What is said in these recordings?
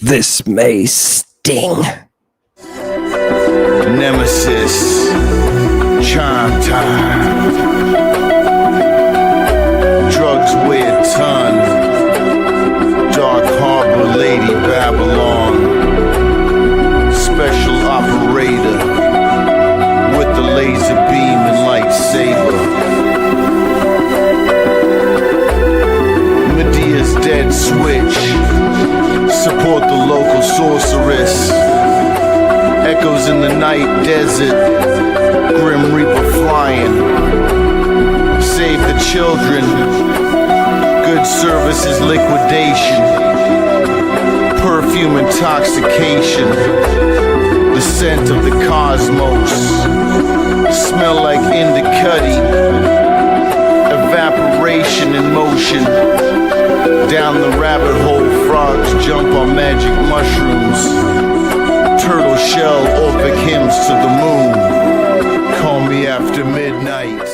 This may sting. Nemesis, Chime Time. Drugs weigh a ton. Dark Harbor Lady Babylon. Special operator with the laser beam and lightsaber. Medea's dead switch. Support the local sorceress. Echoes in the night desert. Grim Reaper flying. Save the children. Good services liquidation. Perfume intoxication. The scent of the cosmos. Smell like Indicuddy. Evaporation in motion. Down the rabbit hole, frogs jump on magic mushrooms. Turtle shell orphic hymns to the moon. Call me after midnight.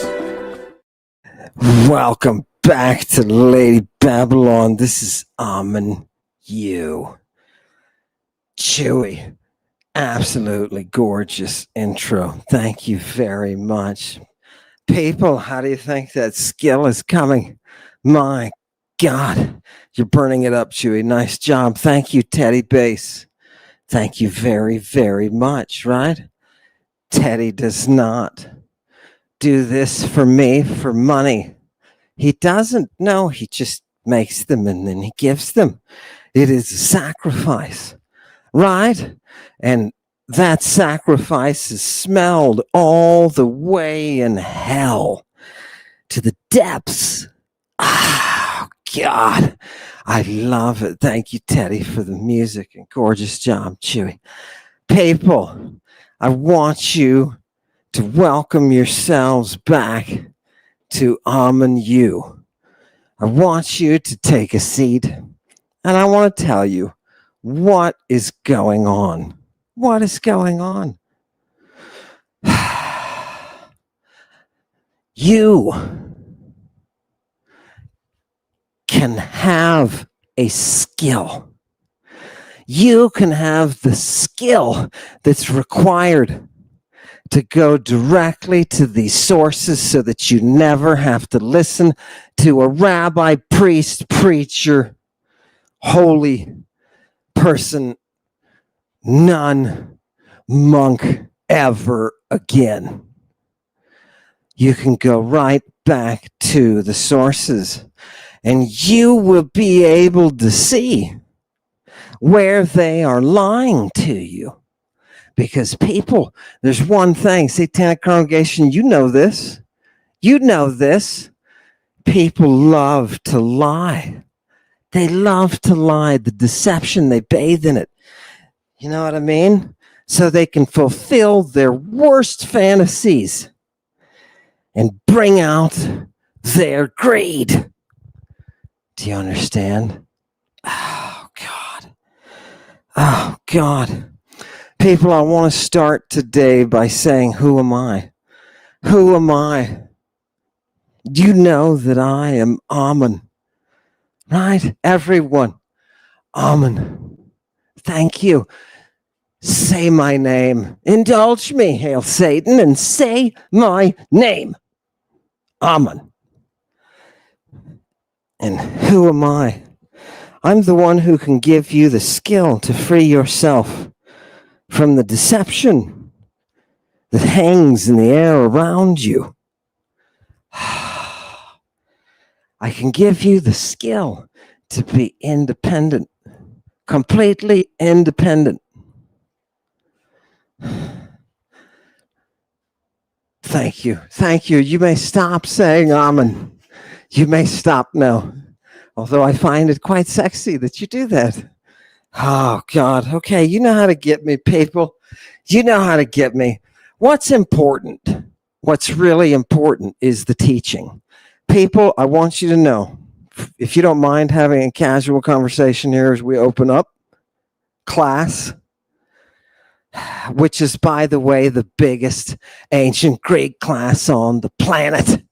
Welcome back to Lady Babylon. This is Amen You. Chewy. Absolutely gorgeous intro. Thank you very much. People, how do you think that skill is coming? My God, you're burning it up, Chewy. Nice job. Thank you, Teddy Bass. Thank you very, very much, right? Teddy does not do this for me, for money. He doesn't. No, he just makes them and then he gives them. It is a sacrifice, right? And that sacrifice is smelled all the way in hell to the depths. Oh, God. I love it. Thank you, Teddy, for the music and gorgeous job, Chewy. People, I want you to welcome yourselves back to Amen You. I want you to take a seat and I want to tell you what is going on. What is going on? You can have a skill. You can have the skill that's required to go directly to these sources so that you never have to listen to a rabbi, priest, preacher, holy person, nun, monk ever again. You can go right back to the sources and you will be able to see where they are lying to you. Because people, there's one thing, Satanic Congregation, you know this. You know this. People love to lie. They love to lie. The deception, they bathe in it. You know what I mean? So they can fulfill their worst fantasies and bring out their greed. Do you understand? Oh, God. Oh, God. People, I want to start today by saying, who am I? Who am I? Do you know that I am Amen? Right? Everyone. Amen. Thank you. Say my name. Indulge me, hail Satan, and say my name. Amen. And who am I? I'm the one who can give you the skill to free yourself from the deception that hangs in the air around you. I can give you the skill to be independent, completely independent. Thank you. Thank you. You may stop saying Amen. You may stop now. Although I find it quite sexy that you do that. Oh, God. Okay, you know how to get me, people. You know how to get me. What's important, what's really important is the teaching. People, I want you to know, if you don't mind having a casual conversation here as we open up class, which is, by the way, the biggest ancient Greek class on the planet.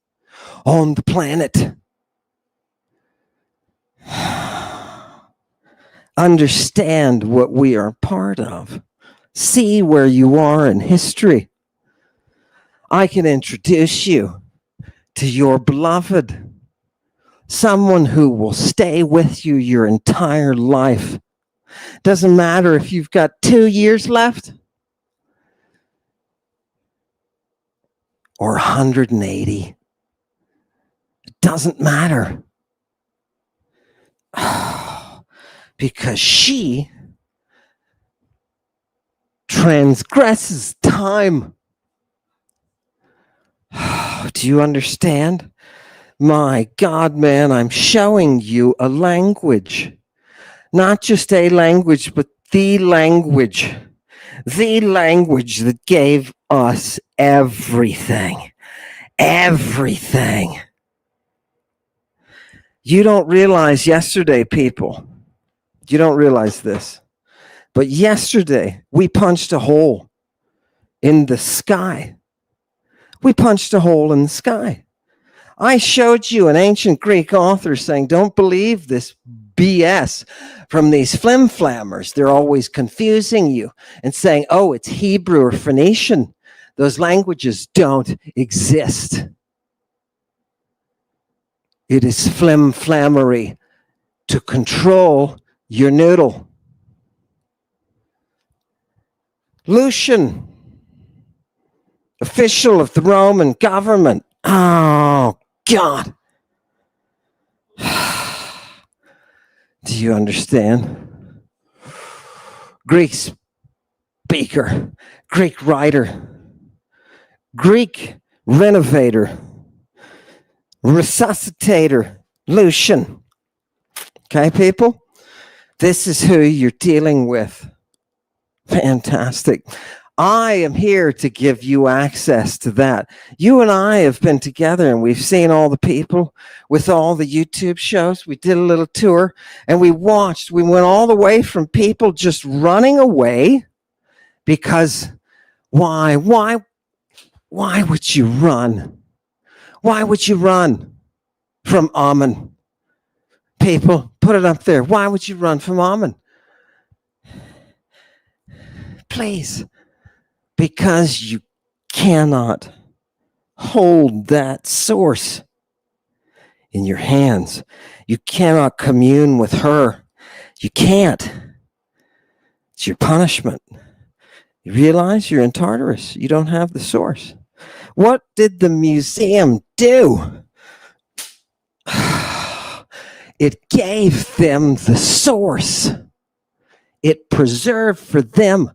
On the planet. Understand what we are part of. See where you are in history. I can introduce you to your beloved, someone who will stay with you your entire life. Doesn't matter if you've got 2 years left or 180. It doesn't matter. Because she transgresses time. Do you understand? My God, man, I'm showing you a language. Not just a language, but the language. The language that gave us everything. Everything. You don't realize yesterday, people. You don't realize this. But yesterday, we punched a hole in the sky. We punched a hole in the sky. I showed you an ancient Greek author saying, don't believe this BS from these flim-flammers. They're always confusing you and saying, oh, it's Hebrew or Phoenician. Those languages don't exist. It is flim-flammery to control your noodle. Lucian, official of the Roman government. Oh, God. Do you understand? Greek speaker, Greek writer, Greek renovator, resuscitator, Lucian. Okay, people? This is who you're dealing with. Fantastic. I am here to give you access to that. You and I have been together and we've seen all the people with all the YouTube shows. We did a little tour and we watched. We went all the way from people just running away because why would you run? Why would you run from Ammon? People, put it up there. Why would you run from Ammon? Please. Because you cannot hold that source in your hands. You cannot commune with her. You can't. It's your punishment. You realize you're in Tartarus. You don't have the source. What did the museum do? It gave them the source. It preserved for them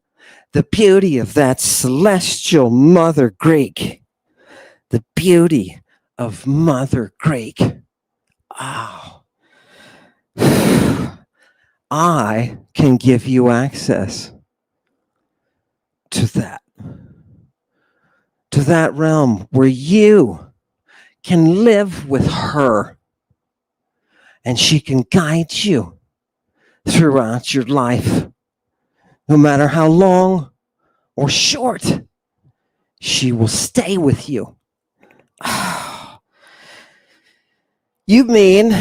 the beauty of that celestial Mother Greek. The beauty of Mother Greek. Oh. I can give you access to that. To that realm where you can live with her and she can guide you throughout your life. No matter how long or short, she will stay with you. You mean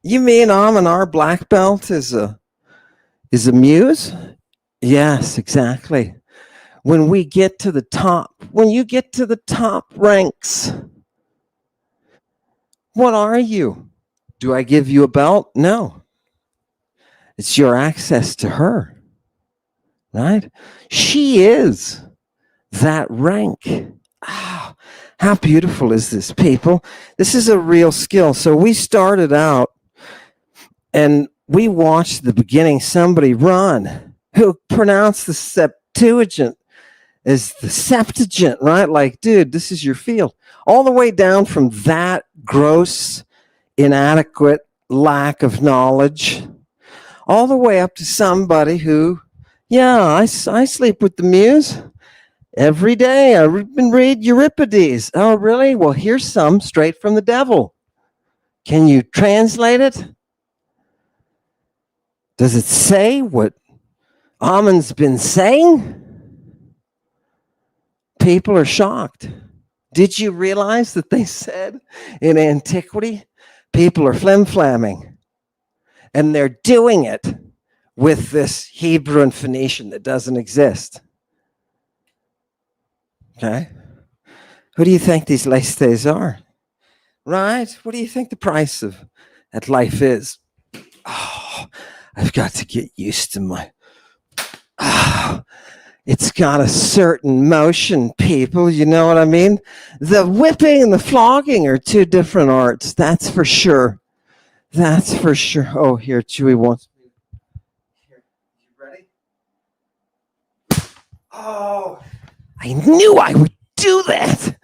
Ammon black belt is a muse? Yes, exactly. When we get to the top, when you get to the top ranks, what are you? Do I give you a belt? No. It's your access to her. Right? She is that rank. Oh, how beautiful is this, people? This is a real skill. So we started out and we watched the beginning somebody run who pronounced the Septuagint as the Septuagint, right? Like, dude, this is your field. All the way down from that gross, inadequate lack of knowledge, all the way up to somebody who, yeah, I sleep with the muse every day. I been read Euripides. Oh, really? Well, here's some straight from the devil. Can you translate it? Does it say what Ammon's been saying? People are shocked. Did you realize that they said in antiquity, people are flim-flamming and they're doing it with this Hebrew and Phoenician that doesn't exist. Okay? Who do you think these laistes are? Right? What do you think the price of that life is? Oh, I've got to get used to my. Oh, it's got a certain motion, people. You know what I mean? The whipping and the flogging are two different arts. That's for sure. That's for sure. Oh, here, Chewy wants me. Here, you ready? Oh, I knew I would do that.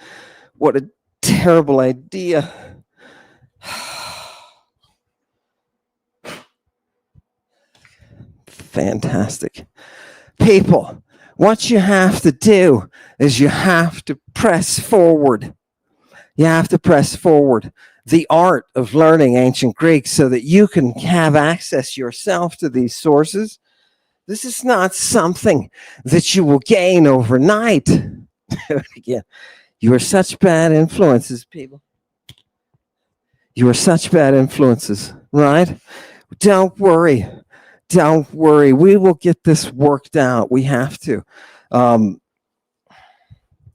What a terrible idea. Fantastic. People, what you have to do is you have to press forward. You have to press forward the art of learning ancient Greek so that you can have access yourself to these sources. This is not something that you will gain overnight. Again, you are such bad influences, people. You are such bad influences, right? Don't worry. Don't worry. We will get this worked out. We have to.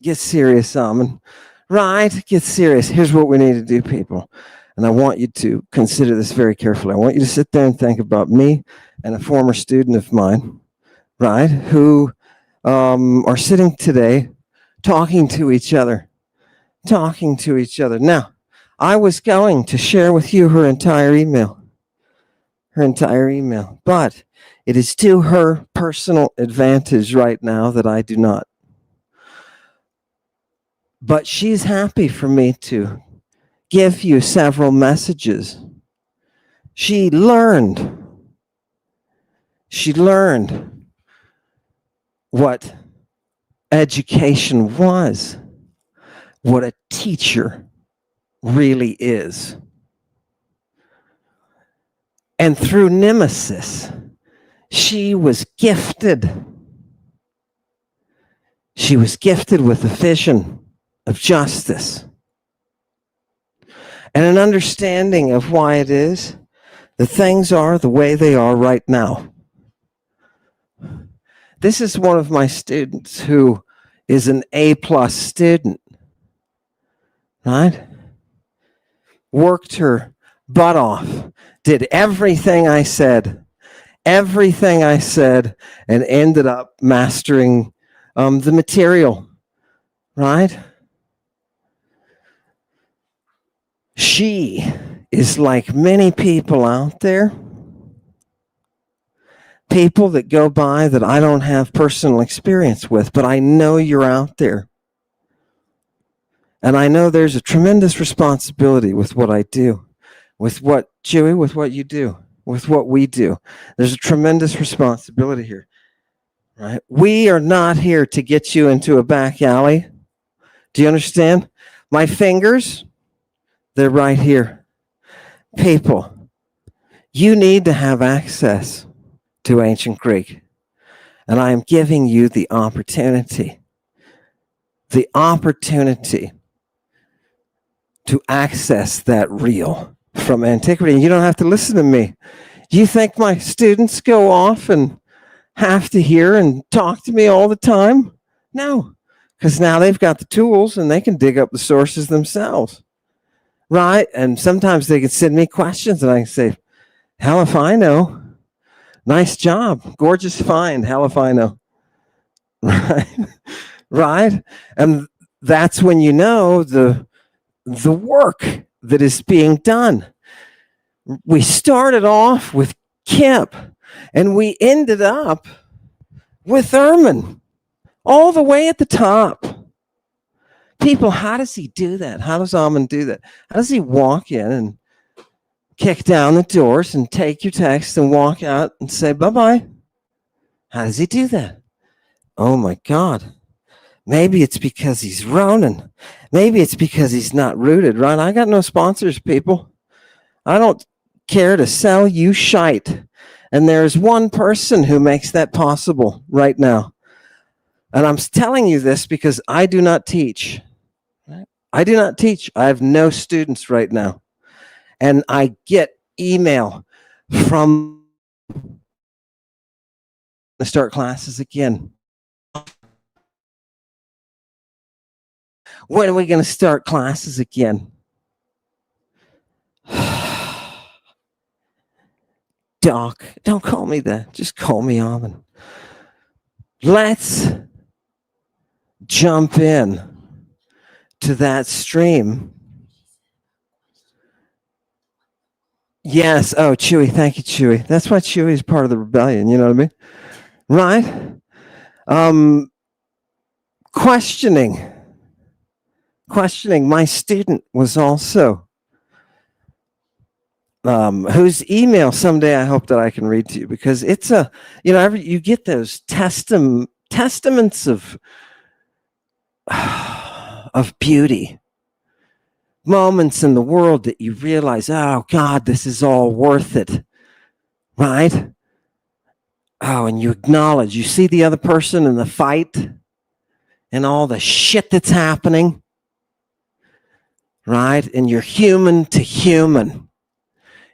Get serious, Salmon. Right? Get serious. Here's what we need to do, people. And I want you to consider this very carefully. I want you to sit there and think about me and a former student of mine, right, who are sitting today talking to each other. Talking to each other. Now, I was going to share with you her entire email. But it is to her personal advantage right now that I do not. But she's happy for me to give you several messages. She learned what education was, what a teacher really is. And through Nemesis, she was gifted. She was gifted with a vision of justice and an understanding of why it is that things are the way they are right now. This is one of my students who is an A+ student, right? Worked her butt off, did everything I said, and ended up mastering the material, right? She is like many people out there, people that go by that I don't have personal experience with, but I know you're out there. And I know there's a tremendous responsibility with what I do, with what, Chewy, with what you do, with what we do. There's a tremendous responsibility here, right? We are not here to get you into a back alley. Do you understand? My fingers, they're right here. People, you need to have access to ancient Greek. And I am giving you the opportunity to access that reel from antiquity. And you don't have to listen to me. Do you think my students go off and have to hear and talk to me all the time? No, because now they've got the tools and they can dig up the sources themselves, right? And sometimes they can send me questions and I can say, hell if I know. Nice job. Gorgeous find. Hell if I know. Right? Right? And that's when you know the work that is being done. We started off with Kip and we ended up with Ehrman all the way at the top. People, how does he do that? How does Amen do that? How does he walk in and kick down the doors and take your text and walk out and say bye-bye? How does he do that? Oh my God. Maybe it's because he's Ronin. Maybe it's because he's not rooted, right? I got no sponsors, people. I don't care to sell you shite. And there's one person who makes that possible right now. And I'm telling you this because I do not teach. I do not teach. I have no students right now. And I get email from to start classes again? When are we going to start classes again? Doc, don't call me that. Just call me Alvin. Let's jump in to that stream. Yes. Oh, Chewy. Thank you, Chewy. That's why Chewy is part of the rebellion. You know what I mean? Right? Questioning. My student was also, whose email someday I hope that I can read to you, because it's you get those testaments of beauty, moments in the world that you realize, oh God, this is all worth it, right? Oh, and you acknowledge, you see the other person in the fight and all the shit that's happening, right? And you're human to human.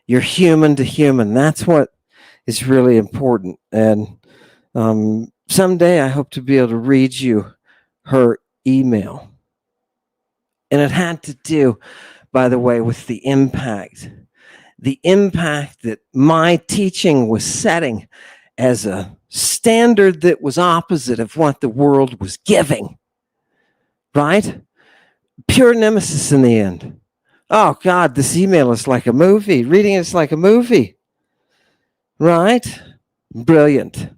You're human to human. That's what is really important. And someday I hope to be able to read you her email. And it had to do, by the way, with the impact that my teaching was setting as a standard that was opposite of what the world was giving, right? Pure nemesis in the end. Oh God, this email is like a movie. Reading it's like a movie, right? Brilliant.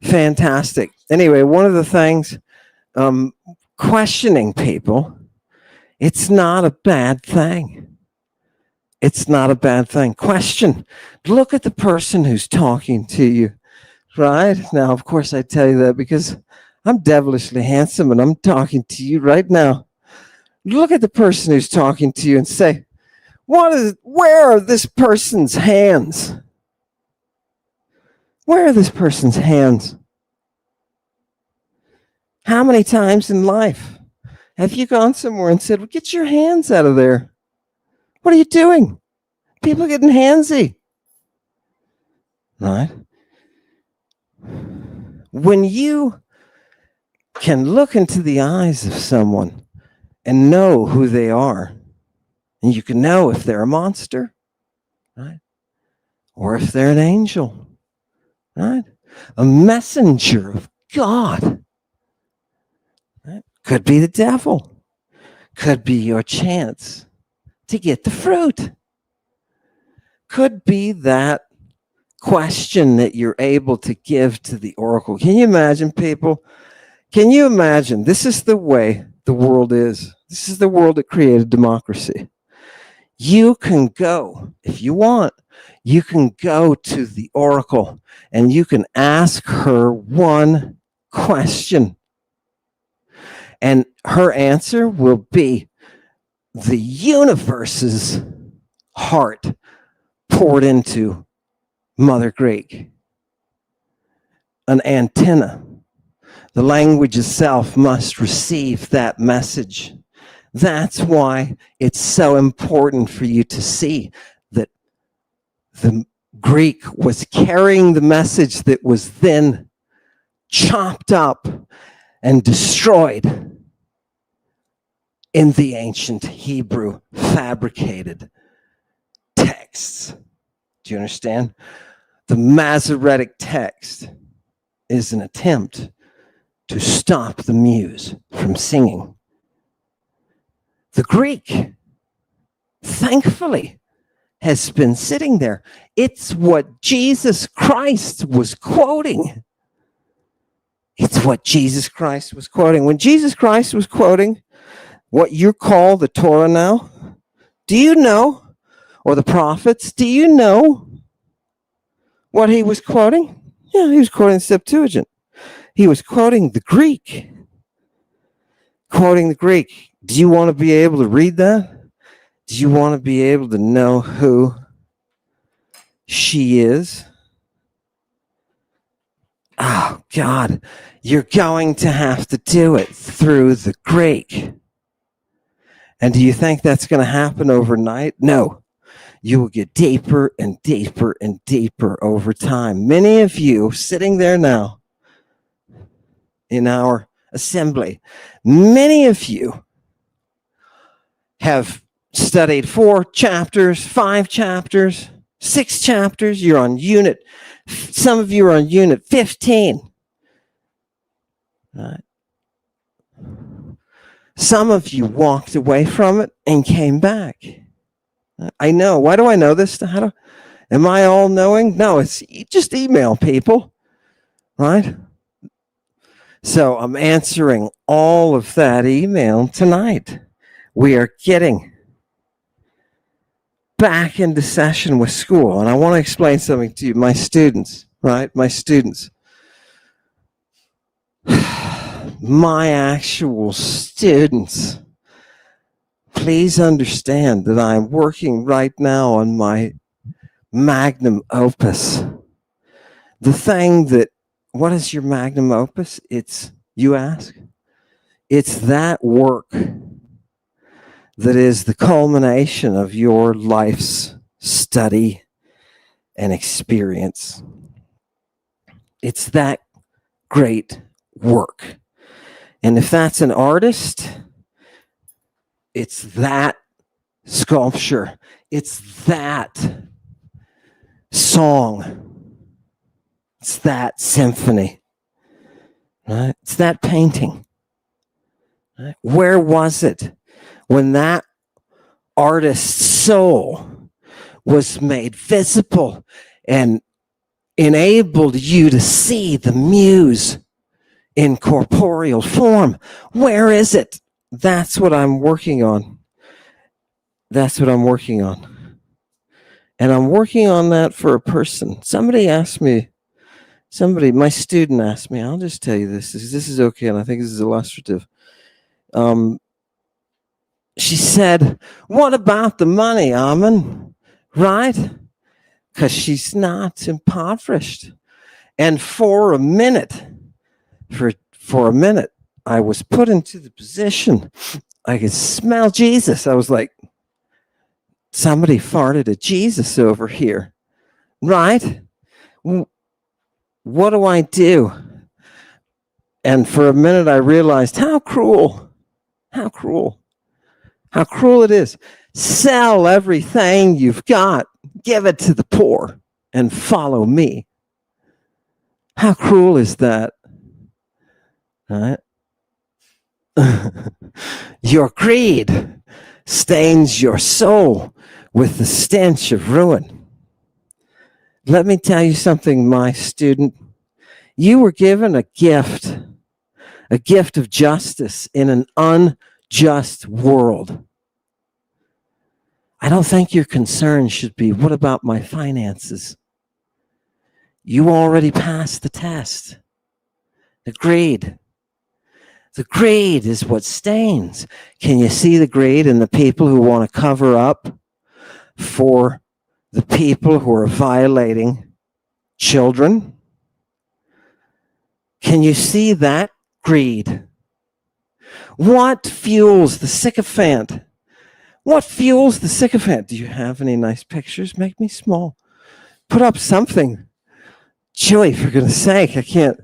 Fantastic. Anyway, one of the things, questioning people, it's not a bad thing. It's not a bad thing. Question. Look at the person who's talking to you, right? Now, of course, I tell you that because I'm devilishly handsome and I'm talking to you right now. Look at the person who's talking to you and say, where are this person's hands? Where are this person's hands? How many times in life have you gone somewhere and said, well, get your hands out of there? What are you doing? People are getting handsy. Right? When you can look into the eyes of someone and know who they are, and you can know if they're a monster, right? Or if they're an angel, right? A messenger of God. Right? Could be the devil. Could be your chance to get the fruit. Could be that question that you're able to give to the oracle. Can you imagine, people? Can you imagine? This is the way the world is. This is the world that created democracy. You can go, if you want, you can go to the oracle and you can ask her one question. And her answer will be the universe's heart poured into Mother Greek. An antenna. The language itself must receive that message. That's why it's so important for you to see that the Greek was carrying the message that was then chopped up and destroyed in the ancient Hebrew fabricated texts. Do you understand? The Masoretic text is an attempt to stop the muse from singing. The Greek, thankfully, has been sitting there. It's what Jesus Christ was quoting. It's what Jesus Christ was quoting. When Jesus Christ was quoting what you call the Torah now, do you know, or the prophets, do you know what he was quoting? Yeah, he was quoting the Septuagint. He was quoting the Greek. Quoting the Greek. Do you want to be able to read that? Do you want to be able to know who she is? Oh, God, you're going to have to do it through the Greek. And do you think that's going to happen overnight? No. you will get deeper and deeper and deeper over time. Many of you sitting there now in our assembly, many of you have studied 4 chapters, 5 chapters, 6 chapters. You're on unit, some of you are on unit 15. Right? Some of you walked away from it and came back. I know. Why do I know this? Am I all knowing? No, it's just email people, right? So I'm answering all of that email tonight. We are getting back into session with school. And I want to explain something to you, my students, right? My students. My actual students. Please understand that I'm working right now on my magnum opus. The thing that, what is your magnum opus? It's, you ask? It's that work that is the culmination of your life's study and experience. It's that great work. And if that's an artist, it's that sculpture. It's that song. It's that symphony. Right? It's that painting. Right? Where was it when that artist's soul was made visible and enabled you to see the muse in corporeal form? Where is it? That's what I'm working on. That's what I'm working on. And I'm working on that for a person. Somebody asked me, my student asked me, I'll just tell you this is okay, and I think this is illustrative. She said, what about the money, Amen? Right? Because she's not impoverished. And for a minute, I was put into the position, I could smell Jesus. I was like, somebody farted at Jesus over here, right? What do I do? And for a minute, I realized how cruel it is. Sell everything you've got, give it to the poor, and follow me. How cruel is that? Right? Your greed stains your soul with the stench of ruin. Let me tell you something, my student. You were given a gift of justice in an unjust world. I don't think your concern should be, what about my finances? You already passed the test. The greed is what stains. Can you see the greed in the people who want to cover up for the people who are violating children? Can you see that greed? What fuels the sycophant? What fuels the sycophant? Do you have any nice pictures? Make me small. Put up something. Joey, for goodness sake, I can't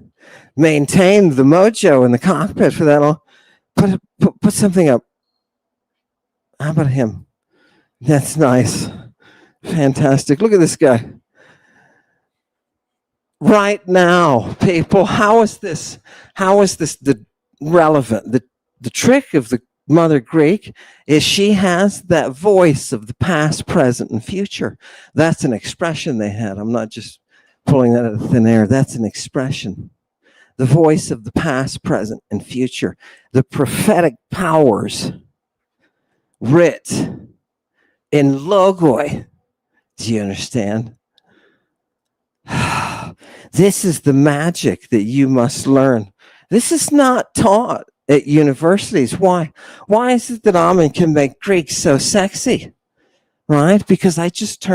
maintain the mojo in the cockpit for that long. Put something up. How about him? That's nice. Fantastic. Look at this guy. Right now, people, how is this the relevant? The trick of the Mother Greek is she has that voice of the past, present, and future. That's an expression they had. I'm not just pulling that out of thin air. That's an expression. The voice of the past, present, and future. The prophetic powers writ in logoi. Do you understand? This is the magic that you must learn. This is not taught at universities. Why? Why is it that Amen can make Greek so sexy? Right? Because I just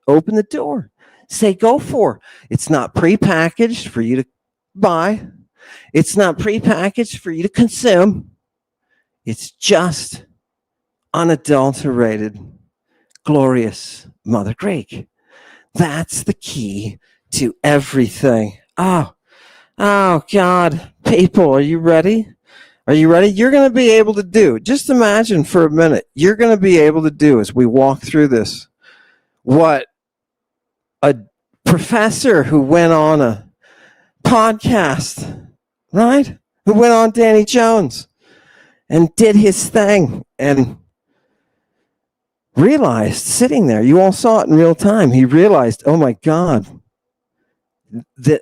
open the door. Say, go for. It's not prepackaged for you to buy. It's not prepackaged for you to consume. It's just unadulterated glorious Mother Greek. That's the key to everything. Oh God, people, are you ready? Are you ready? You're going to be able to do, just imagine for a minute, you're going to be able to do as we walk through this, what a professor who went on a podcast, right? Who went on Danny Jones and did his thing and realized, sitting there, you all saw it in real time, he realized, oh my God, that,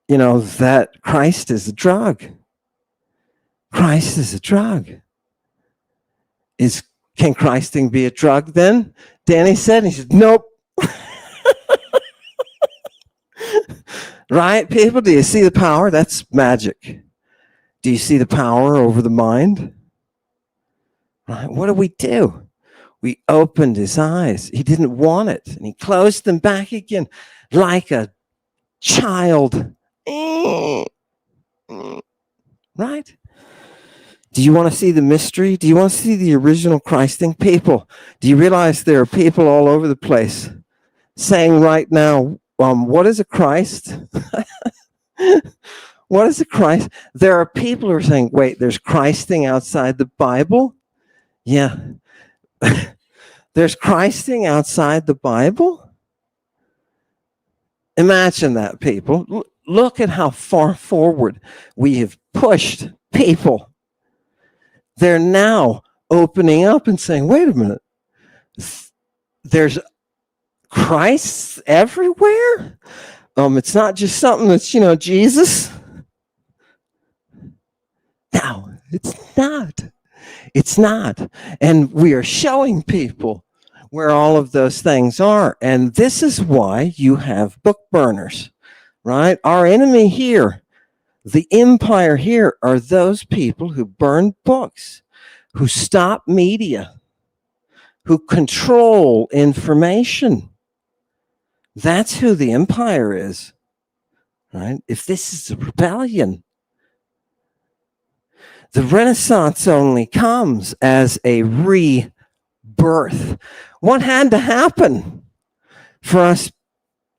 that Christ is a drug. Christ is a drug. Can Christing be a drug then? Danny said, he said, nope. Right, people? Do you see the power? That's magic. Do you see the power over the mind? Right? What do? We opened his eyes. He didn't want it, and he closed them back again like a child. Right? Do you want to see the mystery? Do you want to see the original Christing? People, do you realize there are people all over the place saying right now, what is a Christ? What is a Christ? There are people who are saying, wait, there's Christing outside the Bible? Yeah. There's Christing outside the Bible? Imagine that, people. Look at how far forward we have pushed people. They're now opening up and saying, wait a minute, there's Christ everywhere? It's not just something that's, Jesus. No, it's not. It's not. And we are showing people where all of those things are. And this is why you have book burners, right? Our enemy here, the empire here, are those people who burn books, who stop media, who control information. That's who the empire is, right? If this is a rebellion, the Renaissance only comes as a rebirth. What had to happen for us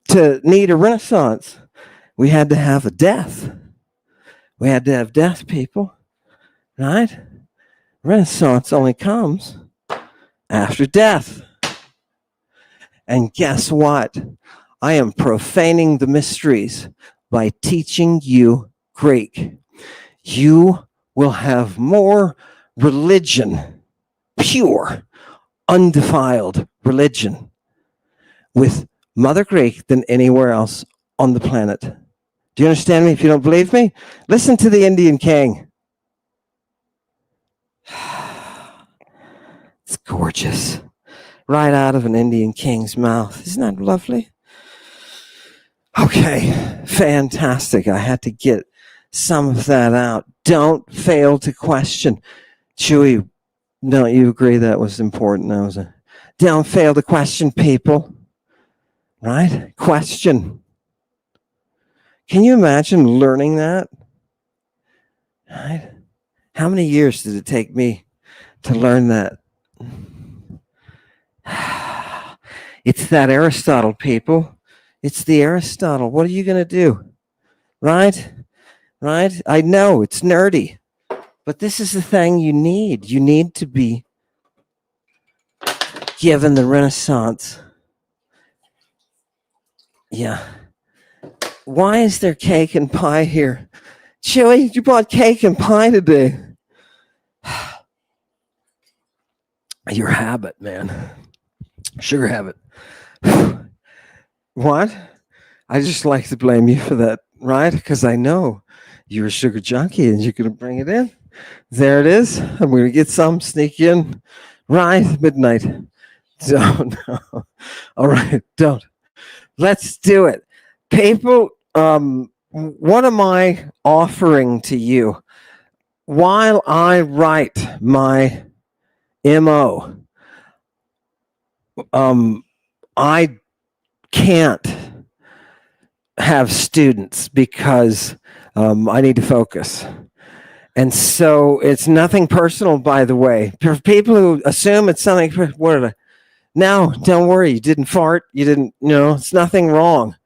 to need a Renaissance? We had to have a death. We had to have death, people, right? Renaissance only comes after death. And guess what? I am profaning the mysteries by teaching you Greek. You will have more religion, pure, undefiled religion with Mother Greek than anywhere else on the planet. Do you understand me? If you don't believe me, listen to the Indian King. It's gorgeous. Right out of an Indian King's mouth. Isn't that lovely? Okay, fantastic. I had to get some of that out. Don't fail to question. Chewy, don't you agree that was important? Don't fail to question people. Right? Question. Can you imagine learning that? Right? How many years did it take me to learn that? It's that Aristotle, people. It's the Aristotle. What are you going to do? Right? Right? I know it's nerdy, but this is the thing you need. You need to be given the Renaissance. Yeah. Why is there cake and pie here? Chewy, you bought cake and pie today. Your habit, man. Sugar habit. What? I just like to blame you for that, right? Because I know you're a sugar junkie and you're going to bring it in. There it is. I'm going to get some, sneak in, right? Midnight. Don't. All right, don't. Let's do it. People, what am I offering to you? While I write my MO, I can't have students because I need to focus. And so it's nothing personal, by the way. For people who assume it's something, Now, don't worry. You didn't fart. You didn't, it's nothing wrong.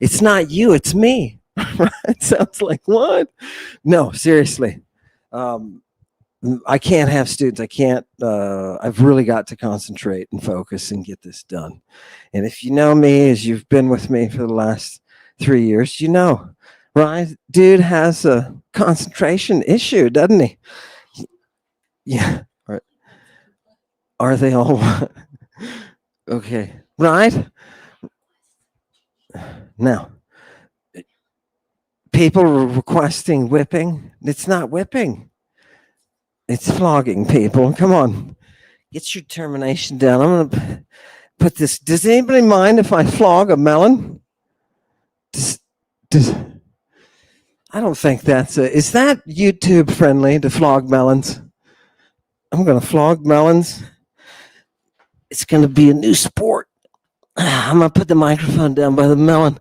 It's not you. It's me. It sounds like what? No, seriously. I can't have students. I can't. I've really got to concentrate and focus and get this done. And if you know me, as you've been with me for the last 3 years, right? Dude has a concentration issue, doesn't he? Yeah. Are they all? Okay. Right? Now, people are requesting whipping. It's not whipping. It's flogging, people. Come on. Get your determination down. I'm going to put this. Does anybody mind if I flog a melon? I don't think is that YouTube friendly to flog melons? I'm going to flog melons. It's going to be a new sport. I'm going to put the microphone down by the melon.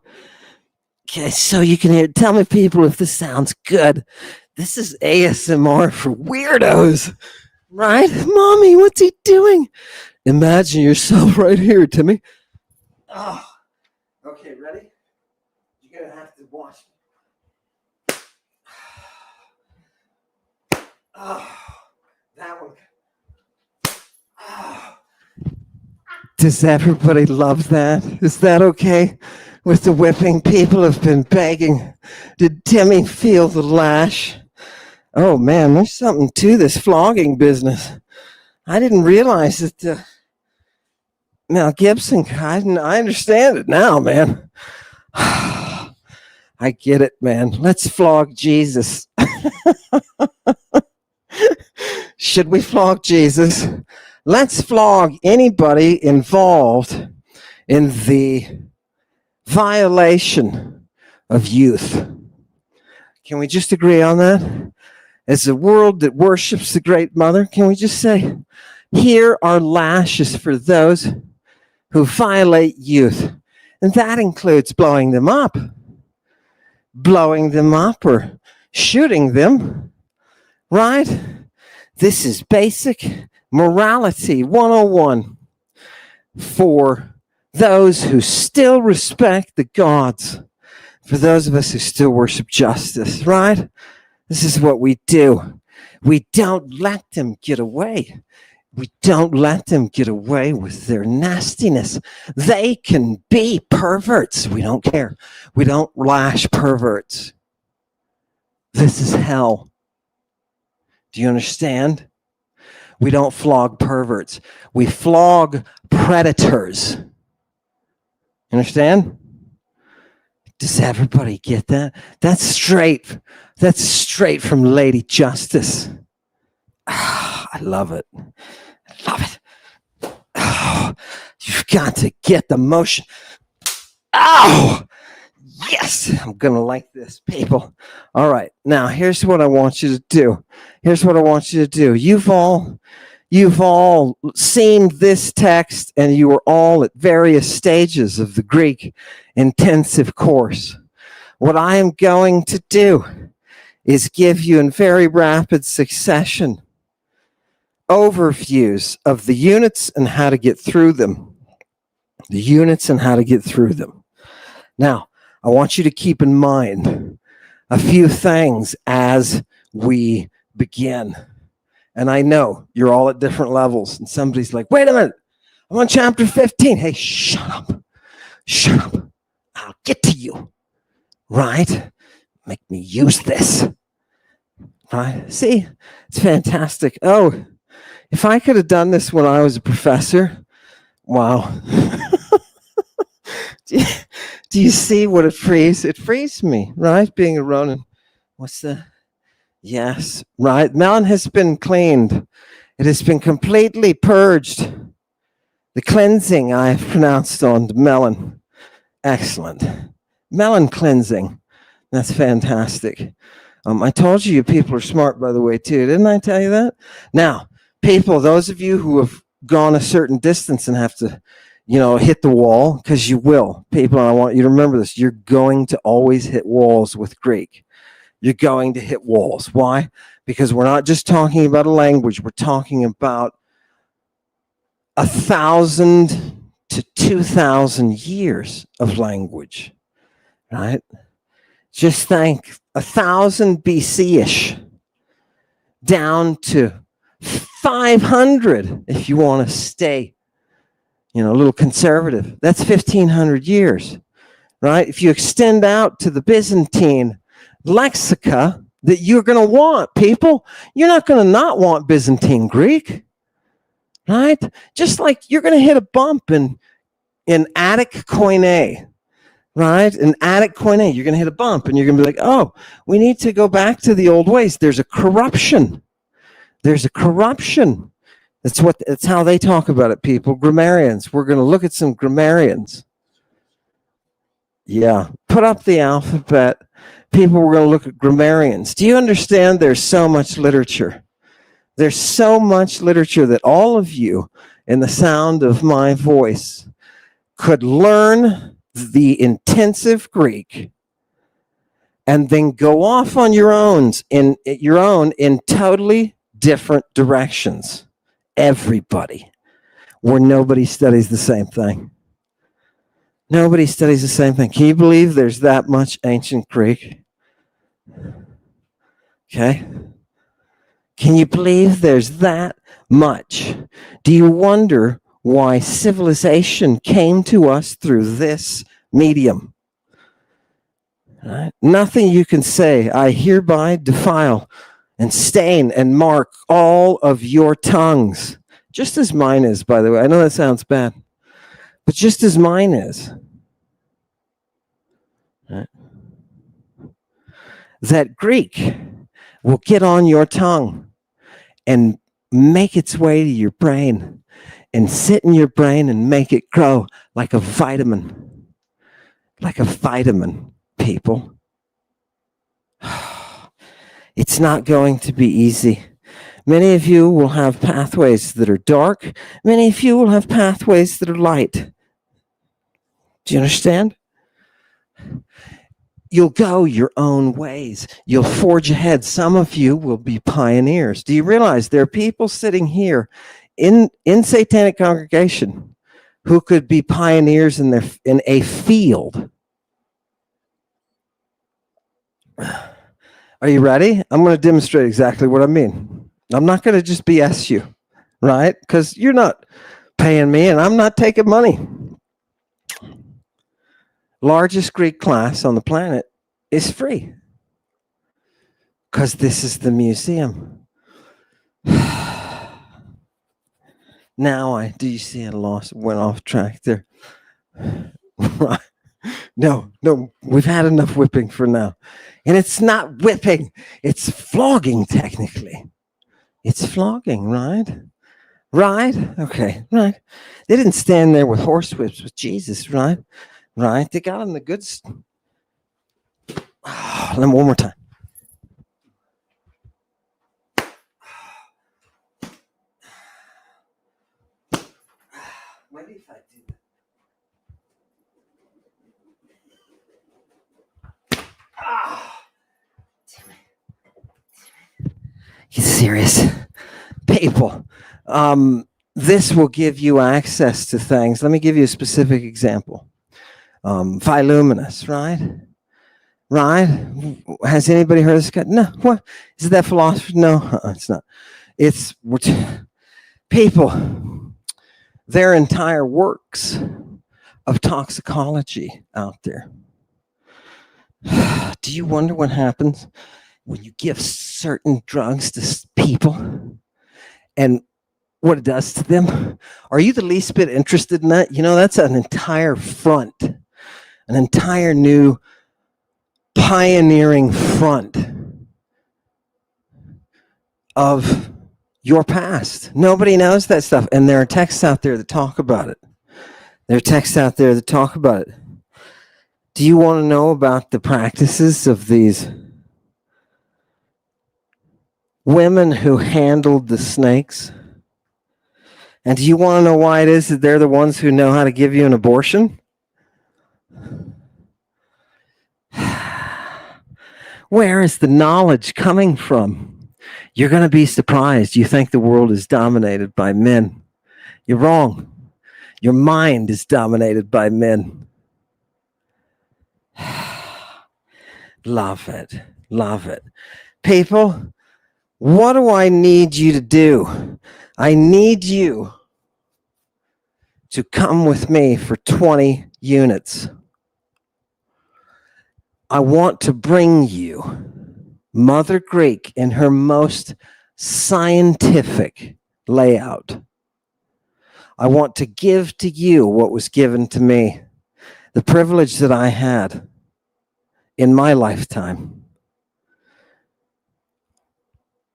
Okay, so you can hear. Tell me, people, if this sounds good. This is ASMR for weirdos, right? Mommy, what's he doing? Imagine yourself right here, Timmy. Oh, okay, ready? You're going to have to watch me. Oh, that one. Oh. Does everybody love that? Is that okay with the whipping? People have been begging. Did Timmy feel the lash? Oh man, there's something to this flogging business. I didn't realize that Mel Gibson, I understand it now, man. I get it, man. Let's flog Jesus. Should we flog Jesus? Let's flog anybody involved in the violation of youth. Can we just agree on that? As a world that worships the Great Mother, can we just say, here are lashes for those who violate youth? And that includes blowing them up or shooting them, right? This is basic morality 101 for those who still respect the gods, for those of us who still worship justice, right? This is what we do. We don't let them get away. We don't let them get away with their nastiness. They can be perverts. We don't care. We don't lash perverts. This is hell. Do you understand? We don't flog perverts. We flog predators. Understand? Does everybody get that? That's straight from Lady Justice. I love it. I love it. Oh, you've got to get the motion. Oh, yes. I'm going to like this, people. All right. Now, here's what I want you to do. You've all seen this text, and you are all at various stages of the Greek intensive course. What I am going to do is give you in very rapid succession overviews of the units and how to get through them. Now, I want you to keep in mind a few things as we begin. And I know you're all at different levels, and somebody's like, wait a minute, I'm on chapter 15. Hey, shut up. I'll get to you, right? Make me use this, right? See, it's fantastic. Oh, if I could have done this when I was a professor, wow. Do you see what it frees? It frees me, right? Being a Ronin. Yes, right. Melon has been cleaned. It has been completely purged. The cleansing I have pronounced on the melon. Excellent. Melon cleansing. That's fantastic. I told you people are smart, by the way, too. Didn't I tell you that? Now, people, those of you who have gone a certain distance and have to, hit the wall, because you will. People, I want you to remember this. You're going to always hit walls with Greek. You're going to hit walls. Why? Because we're not just talking about a language. We're talking about 1,000 to 2,000 years of language, right? Just think 1,000 BC-ish down to 500 if you want to stay, a little conservative. That's 1,500 years, right? If you extend out to the Byzantine lexica that you're going to want, people, you're not going to not want Byzantine Greek, right? Just like you're going to hit a bump in Attic Koine, right? In Attic Koine, you're going to hit a bump and you're going to be like, oh, we need to go back to the old ways. There's a corruption. There's a corruption. That's how they talk about it, people. Grammarians. We're going to look at some grammarians. Yeah. Put up the alphabet. People, we're going to look at grammarians. Do you understand there's so much literature? There's so much literature that all of you, in the sound of my voice, could learn the intensive Greek and then go off on your own in totally different directions. Everybody, where nobody studies the same thing. Nobody studies the same thing. Can you believe there's that much ancient Greek? Okay. Can you believe there's that much? Do you wonder why civilization came to us through this medium? Right? Nothing you can say, I hereby defile and stain and mark all of your tongues, just as mine is, by the way. I know that sounds bad, but just as mine is. Right? That Greek will get on your tongue and make its way to your brain and sit in your brain and make it grow like a vitamin. Like a vitamin, people. It's not going to be easy. Many of you will have pathways that are dark. Many of you will have pathways that are light. Do you understand? You'll go your own ways. You'll forge ahead. Some of you will be pioneers. Do you realize there are people sitting here in Satanic Congregation who could be pioneers in a field? Are you ready? I'm going to demonstrate exactly what I mean. I'm not going to just BS you, right? Because you're not paying me and I'm not taking money. Largest Greek class on the planet is free because this is the museum. Now do you see I went off track there? No, we've had enough whipping for now. And it's not whipping, it's flogging technically. It's flogging, right? Right? Okay, right. They didn't stand there with horsewhips with Jesus, right? Right? They got him the good stuff. Oh, let me one more time. Maybe if I do that. You serious? People, this will give you access to things. Let me give you a specific example. Philuminus, right? Right? Has anybody heard of this guy? No. What? Is it that philosopher? No, it's not. It's people, their entire works of toxicology out there. Do you wonder what happens when you give certain drugs to people and what it does to them? Are you the least bit interested in that? You know, that's an entire front, an entire new pioneering front of your past. Nobody knows that stuff. And there are texts out there that talk about it. There are texts out there that talk about it. Do you want to know about the practices of these women who handled the snakes? And do you want to know why it is that they're the ones who know how to give you an abortion? Where is the knowledge coming from? You're going to be surprised. You think the world is dominated by men. You're wrong. Your mind is dominated by men. Love it. Love it. People, what do I need you to do? I need you to come with me for 20 units. I want to bring you Mother Greek in her most scientific layout. I want to give to you what was given to me, the privilege that I had in my lifetime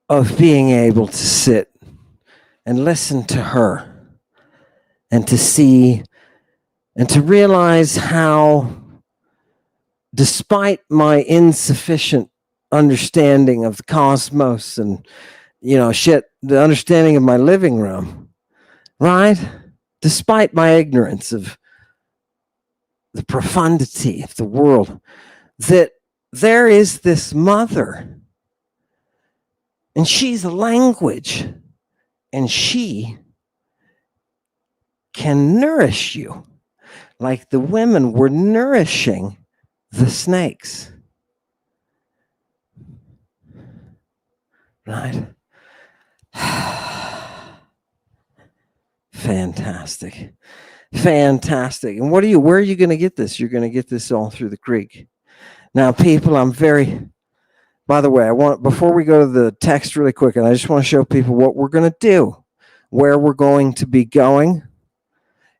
of being able to sit and listen to her and to see and to realize how, despite my insufficient understanding of the cosmos and, the understanding of my living room, right? Despite my ignorance of the profundity of the world, that there is this mother, and she's a language, and she can nourish you like the women were nourishing the snakes. Right? Fantastic. Fantastic. And where are you going to get this? You're going to get this all through the Greek. Now, people, by the way, before we go to the text really quick, and I just want to show people what we're going to do, where we're going to be going.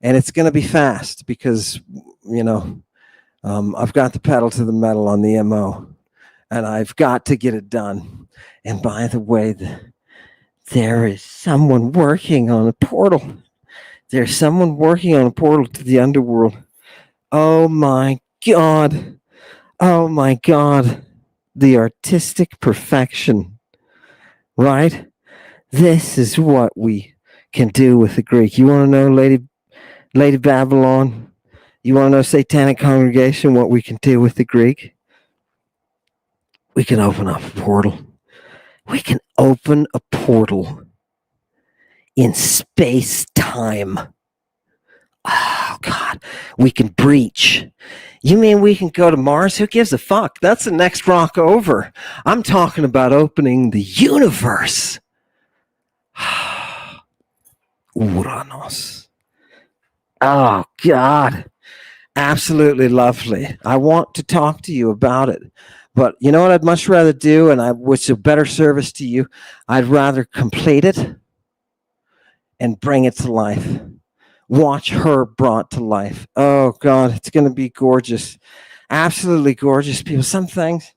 And it's going to be fast because, I've got the pedal to the metal on the MO, and I've got to get it done. And by the way, there is someone working on a portal. There's someone working on a portal to the underworld. Oh my God. Oh my God. The artistic perfection, right? This is what we can do with the Greek. You want to know, Lady Babylon? You want to know, Satanic Congregation, what we can do with the Greek? We can open up a portal. We can open a portal in space-time. Oh, God. We can breach. You mean we can go to Mars? Who gives a fuck? That's the next rock over. I'm talking about opening the universe. Uranus. Oh, God. Absolutely lovely. I want to talk to you about it. But you know what I'd much rather do, and which is a better service to you? I'd rather complete it and bring it to life. Watch her brought to life. Oh, God, it's going to be gorgeous. Absolutely gorgeous, people. Some things.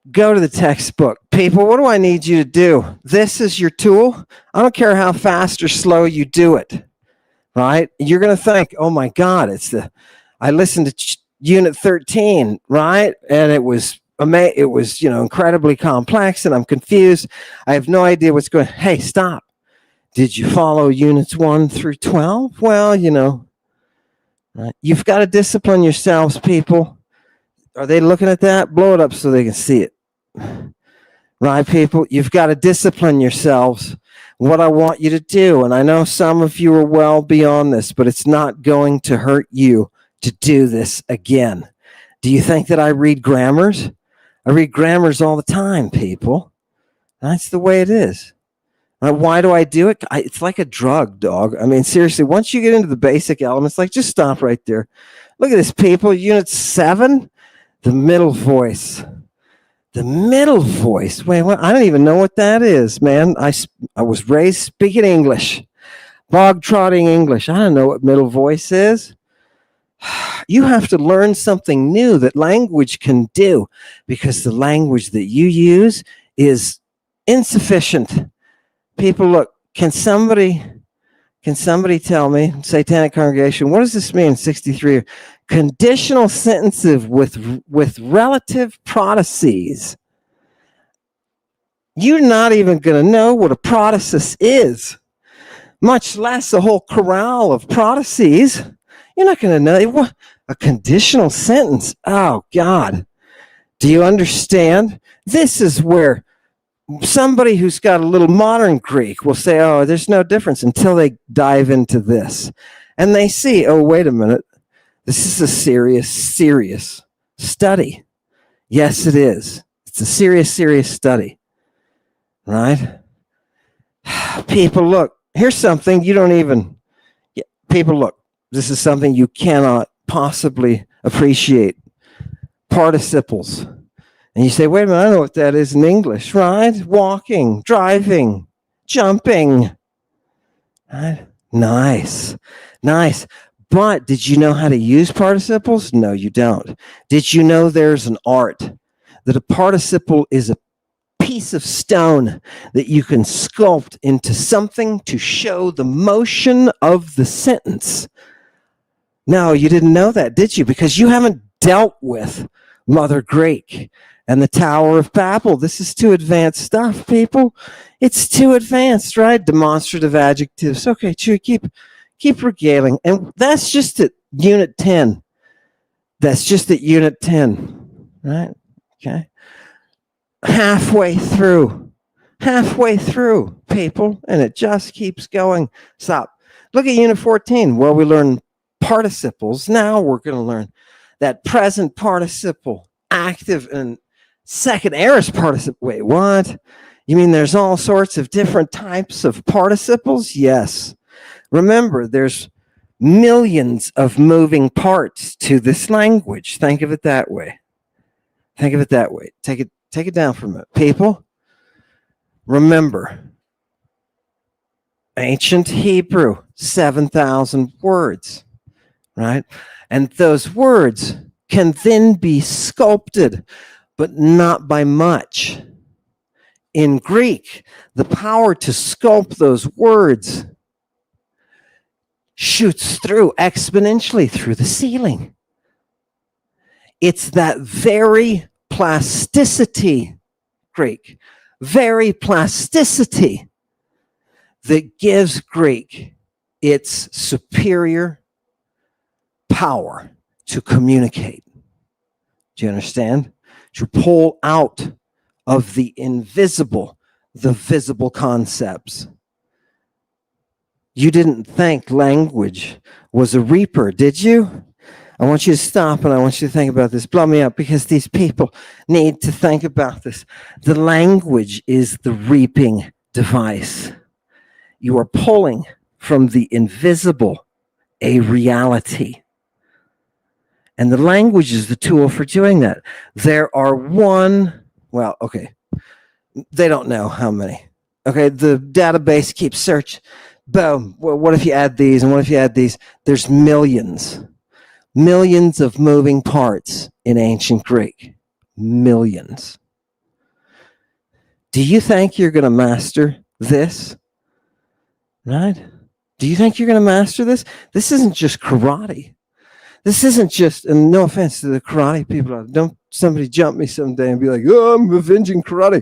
Go to the textbook. People, what do I need you to do? This is your tool. I don't care how fast or slow you do it. Right? You're going to think, oh my God, I listened to Unit 13, right? And it was incredibly complex, and I'm confused. I have no idea what's going on. Hey, stop. Did you follow Units 1 through 12? Well, right? You've got to discipline yourselves, people. Are they looking at that? Blow it up so they can see it. Right, people? You've got to discipline yourselves. What I want you to do, and I know some of you are well beyond this, but it's not going to hurt you to do this again. Do you think that I read grammars? I read grammars all the time, people. That's the way it is. Why do I do it? It's like a drug, dog. I mean, seriously, once you get into the basic elements, just stop right there. Look at this, people. Unit 7, the middle voice. The middle voice. Wait, what? I don't even know what that is, man. I was raised speaking English, bog-trotting English. I don't know what middle voice is. You have to learn something new that language can do, because the language that you use is insufficient. People, look, can somebody tell me, Satanic Congregation, what does this mean, 63? Conditional sentences with relative processes. You're not even going to know what a process is, much less a whole chorale of processes. You're not going to know what a conditional sentence. Oh, God. Do you understand? This is where Somebody who's got a little modern Greek will say, oh, there's no difference until they dive into this. And they see, oh, wait a minute. This is a serious study. Yes, it is. It's a serious study. Right? People, look, here's something you don't even, people, look, this is something you cannot possibly appreciate. Participles. And you say, wait a minute, I know what that is in English, right? Walking, driving, jumping. Right? Nice. But did you know how to use participles? No, you don't. Did you know there's an art that a participle is a piece of stone that you can sculpt into something to show the motion of the sentence? No, you didn't know that, did you? Because you haven't dealt with Mother Greek and the Tower of Babel. This is too advanced stuff, people. It's too advanced, right? Demonstrative adjectives. Okay, Chewy, keep regaling. And that's just at Unit 10. That's just at Unit 10, right? Okay. Halfway through, people, and it just keeps going. Stop. Look at Unit 14. Well, we learn participles. Now we're going to learn that present participle, active and second aorist participle. Wait, what? You mean there's all sorts of different types of participles? Yes. Remember, there's millions of moving parts to this language. Think of it that way. Take it down for a minute. People, remember, ancient Hebrew, 7,000 words, right? And those words can then be sculpted, but not by much. In Greek, the power to sculpt those words shoots through exponentially through the ceiling. It's that very plasticity, Greek, very plasticity that gives Greek its superior power to communicate. Do you understand? To pull out of the invisible the visible concepts. You didn't think language was a reaper, did you? I want you to stop and I want you to think about this. Blow me up, because these people need to think about this. The language is the reaping device. You are pulling from the invisible a reality. And the language is the tool for doing that. There are they don't know how many. Okay, the database keeps searching. Boom. Well, what if you add these and what if you add these? There's millions of moving parts in ancient Greek. Millions. Do you think you're going to master this? Right? Do you think you're going to master this? This isn't just karate. This isn't just, and no offense to the karate people, don't somebody jump me someday and be like, oh, I'm avenging karate.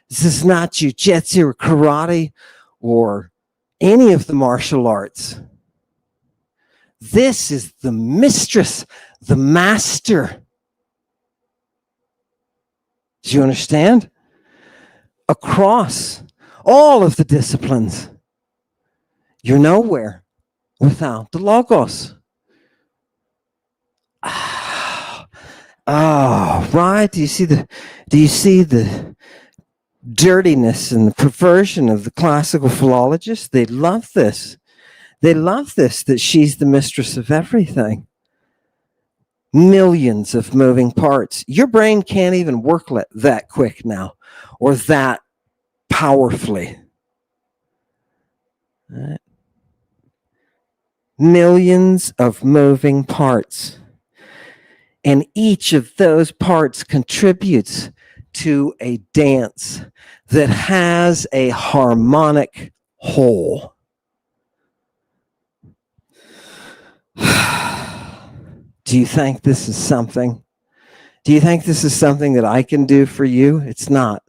This is not jiu-jitsu or karate or any of the martial arts. This is the mistress, the master. Do you understand? Across all of the disciplines, you're nowhere without the Logos. Oh, right. Do you see the dirtiness and the perversion of the classical philologists? They love this. They love this, that she's the mistress of everything. Millions of moving parts. Your brain can't even work that quick now, or that powerfully. Right. Millions of moving parts. And each of those parts contributes to a dance that has a harmonic whole. Do you think this is something? Do you think this is something that I can do for you? It's not.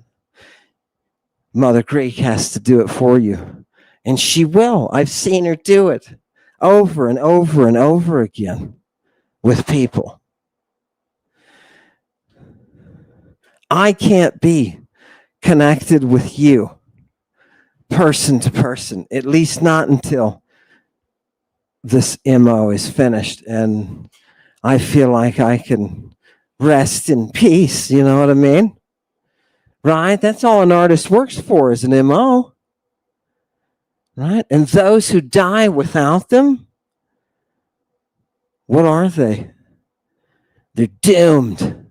Mother Greek has to do it for you. And she will. I've seen her do it over and over and over again with people. I can't be connected with you, person to person, at least not until this MO is finished and I feel like I can rest in peace. You know what I mean? Right? That's all an artist works for is an MO. Right? And those who die without them, what are they? They're doomed.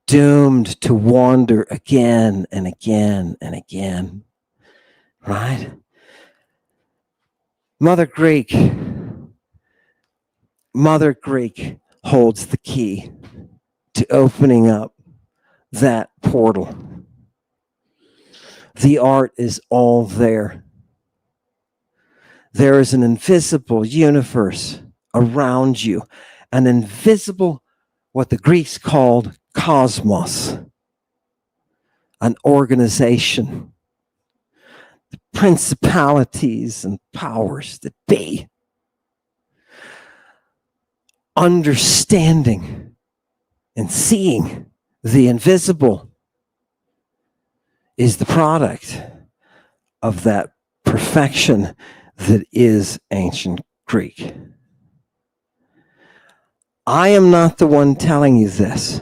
Doomed to wander again and again and again. Right? Mother Greek holds the key to opening up that portal. The art is all there. There is an invisible universe around you, an invisible, what the Greeks called cosmos, an organization, the principalities and powers that be. Understanding and seeing the invisible is the product of that perfection that is ancient Greek. I am not the one telling you this.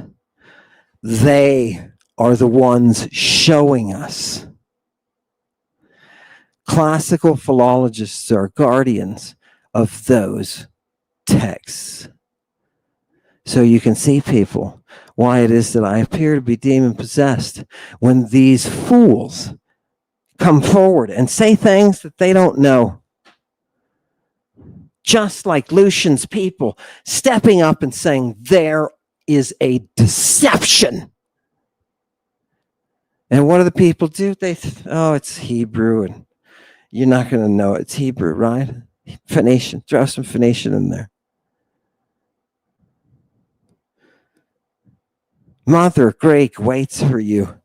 They are the ones showing us. Classical philologists are guardians of those texts. So you can see, people, why it is that I appear to be demon possessed when these fools come forward and say things that they don't know. Just like Lucian's people stepping up and saying there is a deception. And what do the people do? It's Hebrew, and you're not going to know it's Hebrew, right? Phoenician, throw some Phoenician in there. Mother Greek waits for you.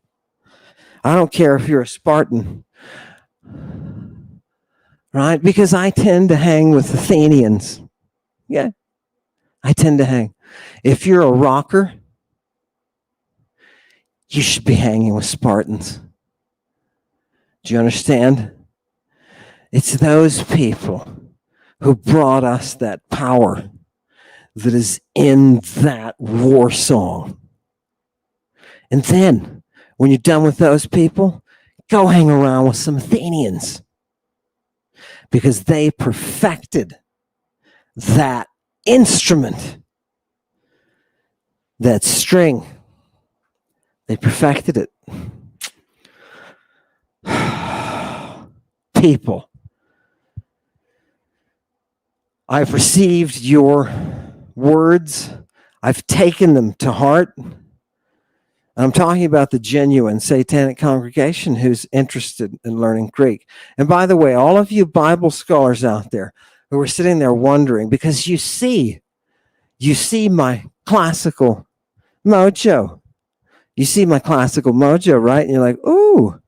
I don't care if you're a Spartan, right? Because I tend to hang with Athenians. Yeah, I tend to hang. If you're a rocker, you should be hanging with Spartans. Do you understand? It's those people who brought us that power that is in that war song. And then, when you're done with those people, go hang around with some Athenians. Because they perfected that instrument, that string. They perfected it. People, I've received your words. I've taken them to heart. I'm talking about the genuine satanic congregation who's interested in learning Greek. And by the way, all of you Bible scholars out there who are sitting there wondering, because you see my classical mojo. You see my classical mojo, right? And you're like, ooh,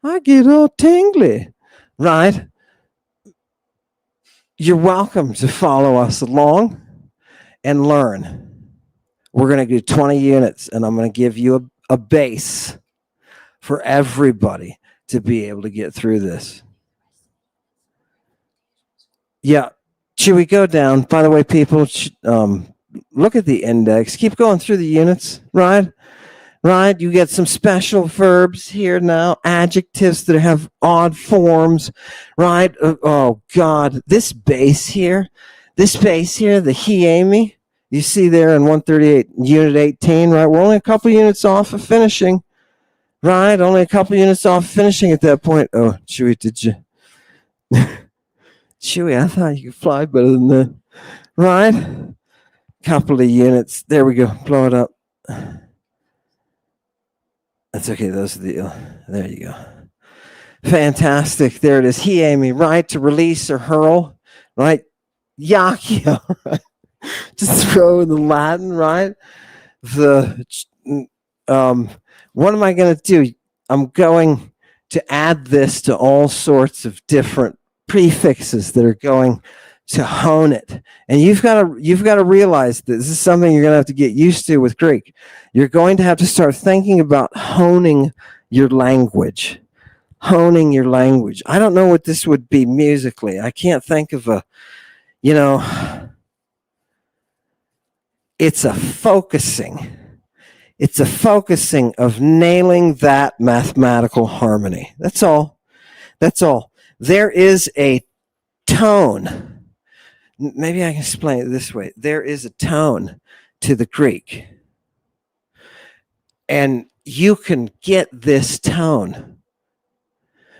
I get all tingly, right? You're welcome to follow us along and learn. We're going to do 20 units, and I'm going to give you a base for everybody to be able to get through this. Yeah. Should we go down? By the way, people, look at the index. Keep going through the units, right? Right? You get some special verbs here now, adjectives that have odd forms, right? Oh, God. This base here, the hiemi, you see there in 138, unit 18, right? We're only a couple units off of finishing, right? Only a couple units off of finishing at that point. Oh, Chewy, did you? Chewy, I thought you could fly better than that, right? Couple of units. There we go. Blow it up. That's okay. Those are the, there you go. Fantastic. There it is. Hiemi, right? To release or hurl, right? Yakio, right? Just throw in the Latin, right? What am I going to do? I'm going to add this to all sorts of different prefixes that are going to hone it. And you've got to realize that this is something you're going to have to get used to with Greek. You're going to have to start thinking about honing your language. Honing your language. I don't know what this would be musically. I can't think of a, it's a focusing. It's a focusing of nailing that mathematical harmony. That's all. That's all. There is a tone. Maybe I can explain it this way. There is a tone to the Greek. And you can get this tone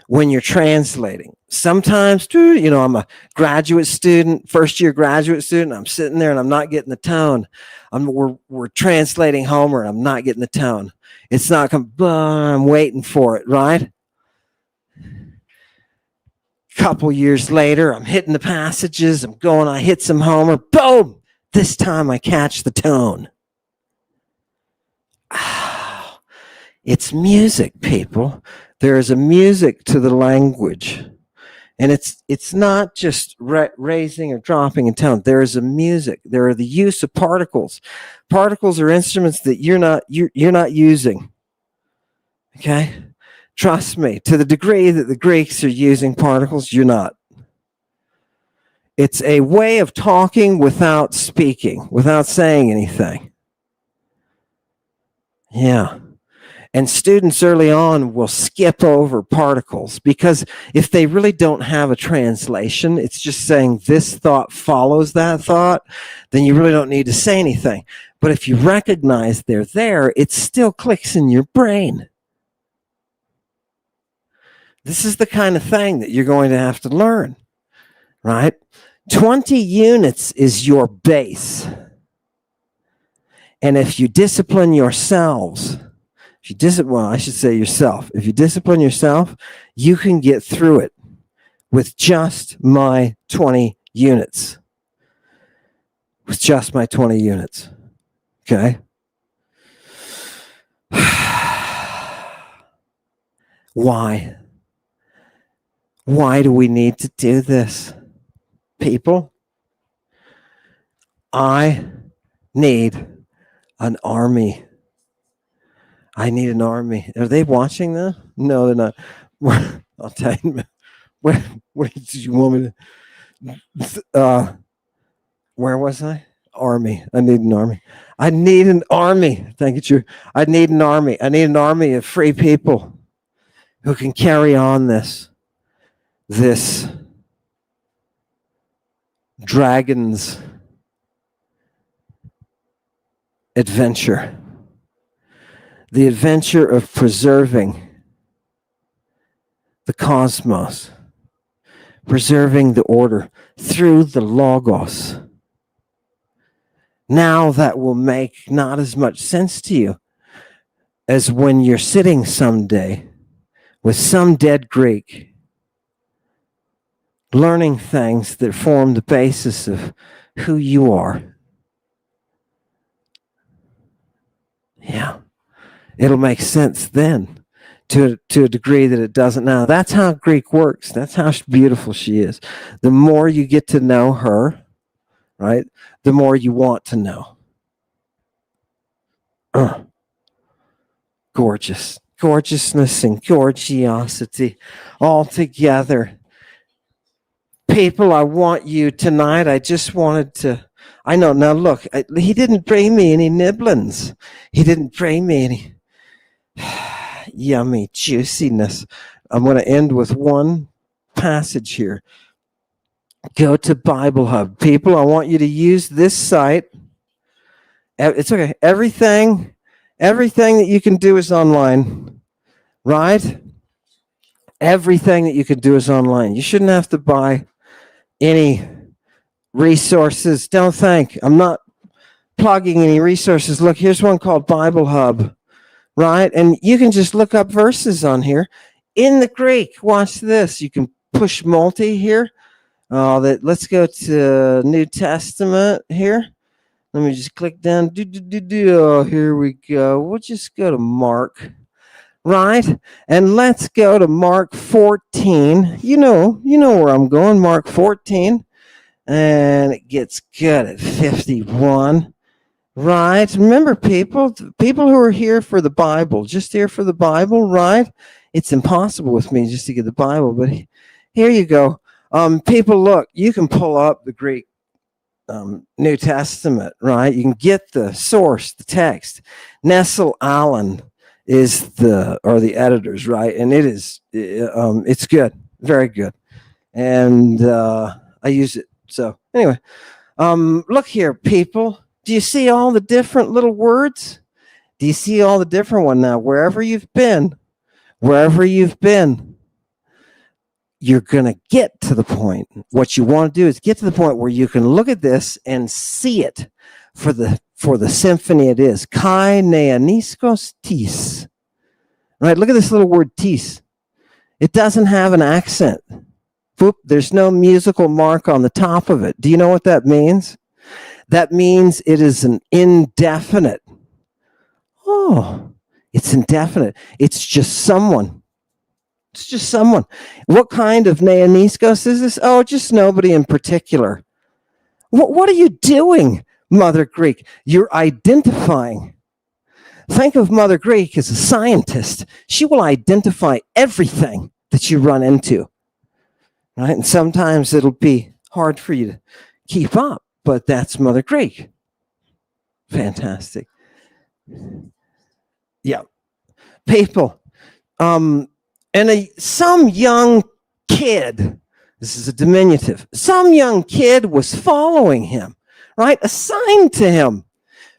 when you're translating. Sometimes, I'm a graduate student, first year graduate student. I'm sitting there and I'm not getting the tone. We're translating Homer and I'm not getting the tone. It's not I'm waiting for it, right? Couple years later, I'm hitting the passages. I hit some Homer. Boom! This time I catch the tone. It's music, people. There is a music to the language. And it's not just raising or dropping in tone. There is a music. There are the use of particles. Particles are instruments that you're not using. Okay? Trust me, to the degree that the Greeks are using particles, you're not. It's a way of talking without speaking, without saying anything. Yeah. And students early on will skip over particles because if they really don't have a translation, it's just saying this thought follows that thought, then you really don't need to say anything. But if you recognize they're there, it still clicks in your brain. This is the kind of thing that you're going to have to learn, right? 20 units is your base. And if you discipline yourselves, I should say yourself. If you discipline yourself, you can get through it with just my 20 units. With just my 20 units. Okay? Why? Why do we need to do this? People, I need an army. I need an army. Are they watching that? No, they're not. I'll tell you. Where did you want me to? Where was I? Army. I need an army. I need an army. Thank you, Drew. I need an army. I need an army of free people who can carry on this dragon's adventure. The adventure of preserving the cosmos, preserving the order through the Logos. Now that will make not as much sense to you as when you're sitting someday with some dead Greek, learning things that form the basis of who you are. Yeah. It'll make sense then to a degree that it doesn't now. That's how Greek works. That's how beautiful she is. The more you get to know her, right, the more you want to know. Gorgeous. Gorgeousness and gorgiosity all together. People, I want you tonight. I just wanted to, I know, now look, he didn't bring me any nibblings. He didn't bring me any yummy juiciness. I'm going to end with one passage here. Go to Bible Hub. People, I want you to use this site. It's okay. Everything that you can do is online, right? Everything that you can do is online. You shouldn't have to buy any resources. Don't think. I'm not plugging any resources. Look, here's one called Bible Hub. Right? And you can just look up verses on here in the Greek. Watch this. You can push multi here. Let's go to New Testament here. Let me just click down. Oh, here we go. We'll just go to Mark. Right? And let's go to Mark 14. You know where I'm going. Mark 14. And it gets good at 51. Right. Remember, people who are here for the Bible, just here for the Bible, right? It's impossible with me just to get the Bible, but here you go. People, look, you can pull up the Greek New Testament, right? You can get the source, the text. Nestle Allen is the editors, right? And it's good, very good. And I use it. So anyway, look here, people. Do you see all the different little words? Do you see all the different ones now? Wherever you've been, you're going to get to the point. What you want to do is get to the point where you can look at this and see it for the symphony it is. Kai neaniskos tis. Right? Look at this little word tis. It doesn't have an accent. Boop, there's no musical mark on the top of it. Do you know what that means? That means it is an indefinite. Oh, it's indefinite. It's just someone. It's just someone. What kind of neaniskos is this? Oh, just nobody in particular. What are you doing, Mother Greek? You're identifying. Think of Mother Greek as a scientist. She will identify everything that you run into. Right? And sometimes it'll be hard for you to keep up, but that's Mother Greek. Fantastic. Yeah. People, some young kid, this is a diminutive, some young kid was following him, right? Assigned to him.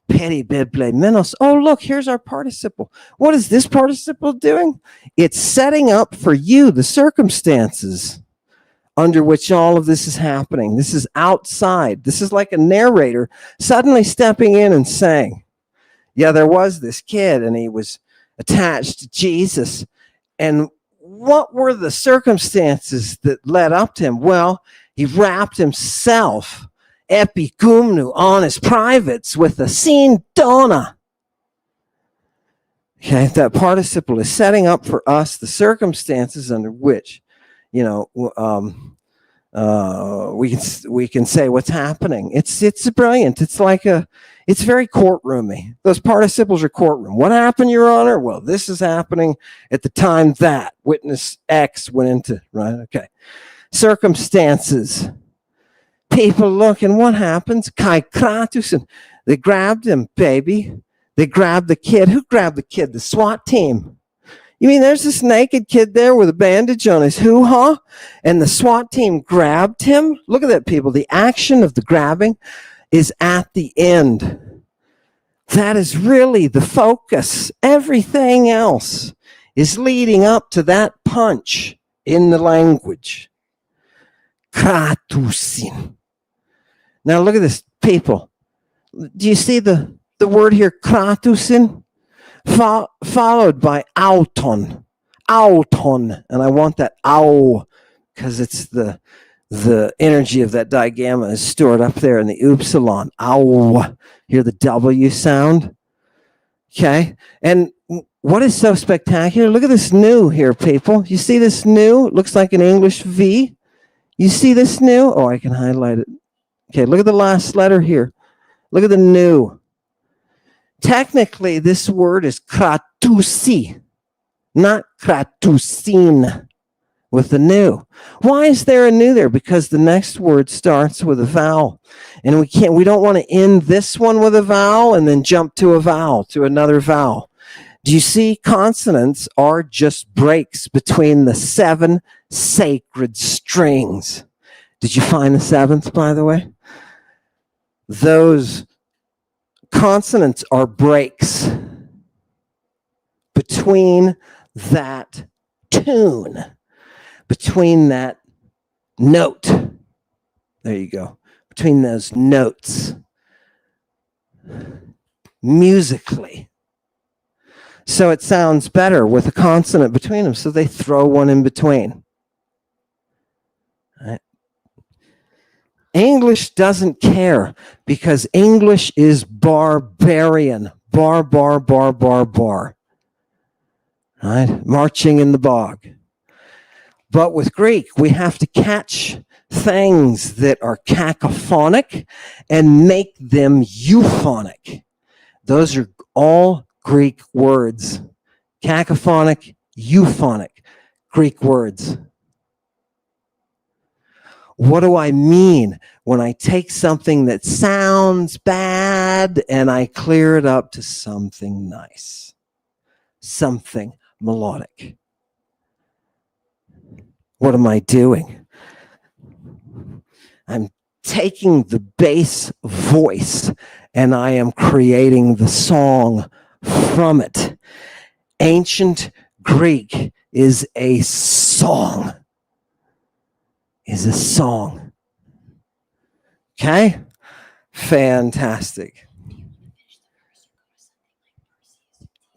Peribible menos. Oh, look, here's our participle. What is this participle doing? It's setting up for you the circumstances under which all of this is happening. This is outside. This is like a narrator suddenly stepping in and saying, yeah, there was this kid and he was attached to Jesus. And what were the circumstances that led up to him? Well, he wrapped himself epigumnu on his privates with a scene dona. Okay, that participle is setting up for us the circumstances under which, we can say what's happening. It's brilliant. It's very courtroomy. Those participles are courtroom. What happened, Your Honor? Well, this is happening at the time that witness X went into, right? Okay. Circumstances. People look, and what happens? Kai kratus, and they grabbed him, baby. They grabbed the kid. Who grabbed the kid? The SWAT team. You mean there's this naked kid there with a bandage on his hoo-ha, and the SWAT team grabbed him? Look at that, people. The action of the grabbing is at the end. That is really the focus. Everything else is leading up to that punch in the language. Kratusin. Now look at this, people. Do you see the word here, kratusin? Followed by auton. Auton. And I want that ow, because it's the energy of that digamma is stored up there in the upsilon. Ow. Hear the W sound? Okay. And what is so spectacular? Look at this new here, people. You see this new? It looks like an English V. You see this new? Oh, I can highlight it. Okay, look at the last letter here. Look at the new. Technically, this word is kratusi, not kratusin, with the new. Why is there a new there? Because the next word starts with a vowel. And we don't want to end this one with a vowel and then jump to a vowel, to another vowel. Do you see? Consonants are just breaks between the 7 sacred strings. Did you find the 7th, by the way? Those consonants are breaks between that tune, between that note. There you go. Between those notes. Musically. So it sounds better with a consonant between them, so they throw one in between. Right? English doesn't care because English is barbarian. Bar. Right? Marching in the bog. But with Greek, we have to catch things that are cacophonic and make them euphonic. Those are all Greek words. Cacophonic, euphonic, Greek words. What do I mean when I take something that sounds bad and I clear it up to something nice, something melodic? What am I doing? I'm taking the bass voice and I am creating the song from it. Ancient Greek is a song. Okay? Fantastic.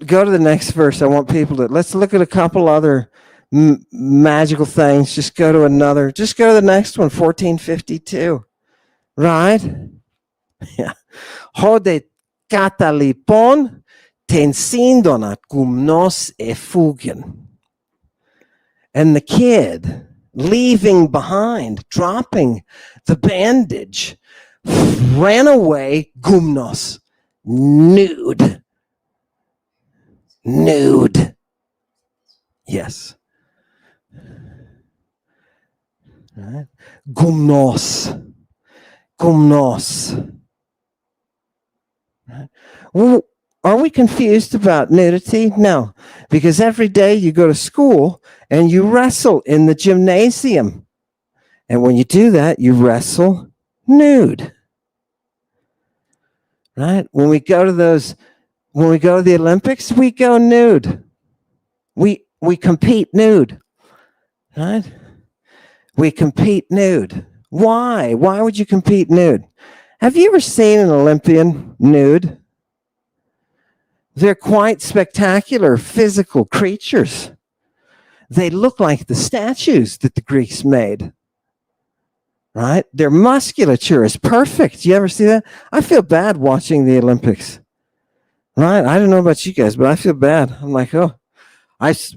Go to the next verse. I want people to, let's look at a couple other magical things. Just go to the next one, 1452. Right? Yeah. Hode katalipon tensindona gumnos efugen. And the kid, leaving behind, dropping the bandage, ran away, gumnos, nude. Yes. Right. Gumnos. Right. Well, are we confused about nudity? No, because every day you go to school and you wrestle in the gymnasium. And when you do that, you wrestle nude. Right? When we go to the Olympics, we go nude. We compete nude. Right? We compete nude. Why? Why would you compete nude? Have you ever seen an Olympian nude? They're quite spectacular physical creatures. They look like the statues that the Greeks made. Right? Their musculature is perfect. You ever see that? I feel bad watching the Olympics. Right? I don't know about you guys, but I feel bad. I'm like, oh,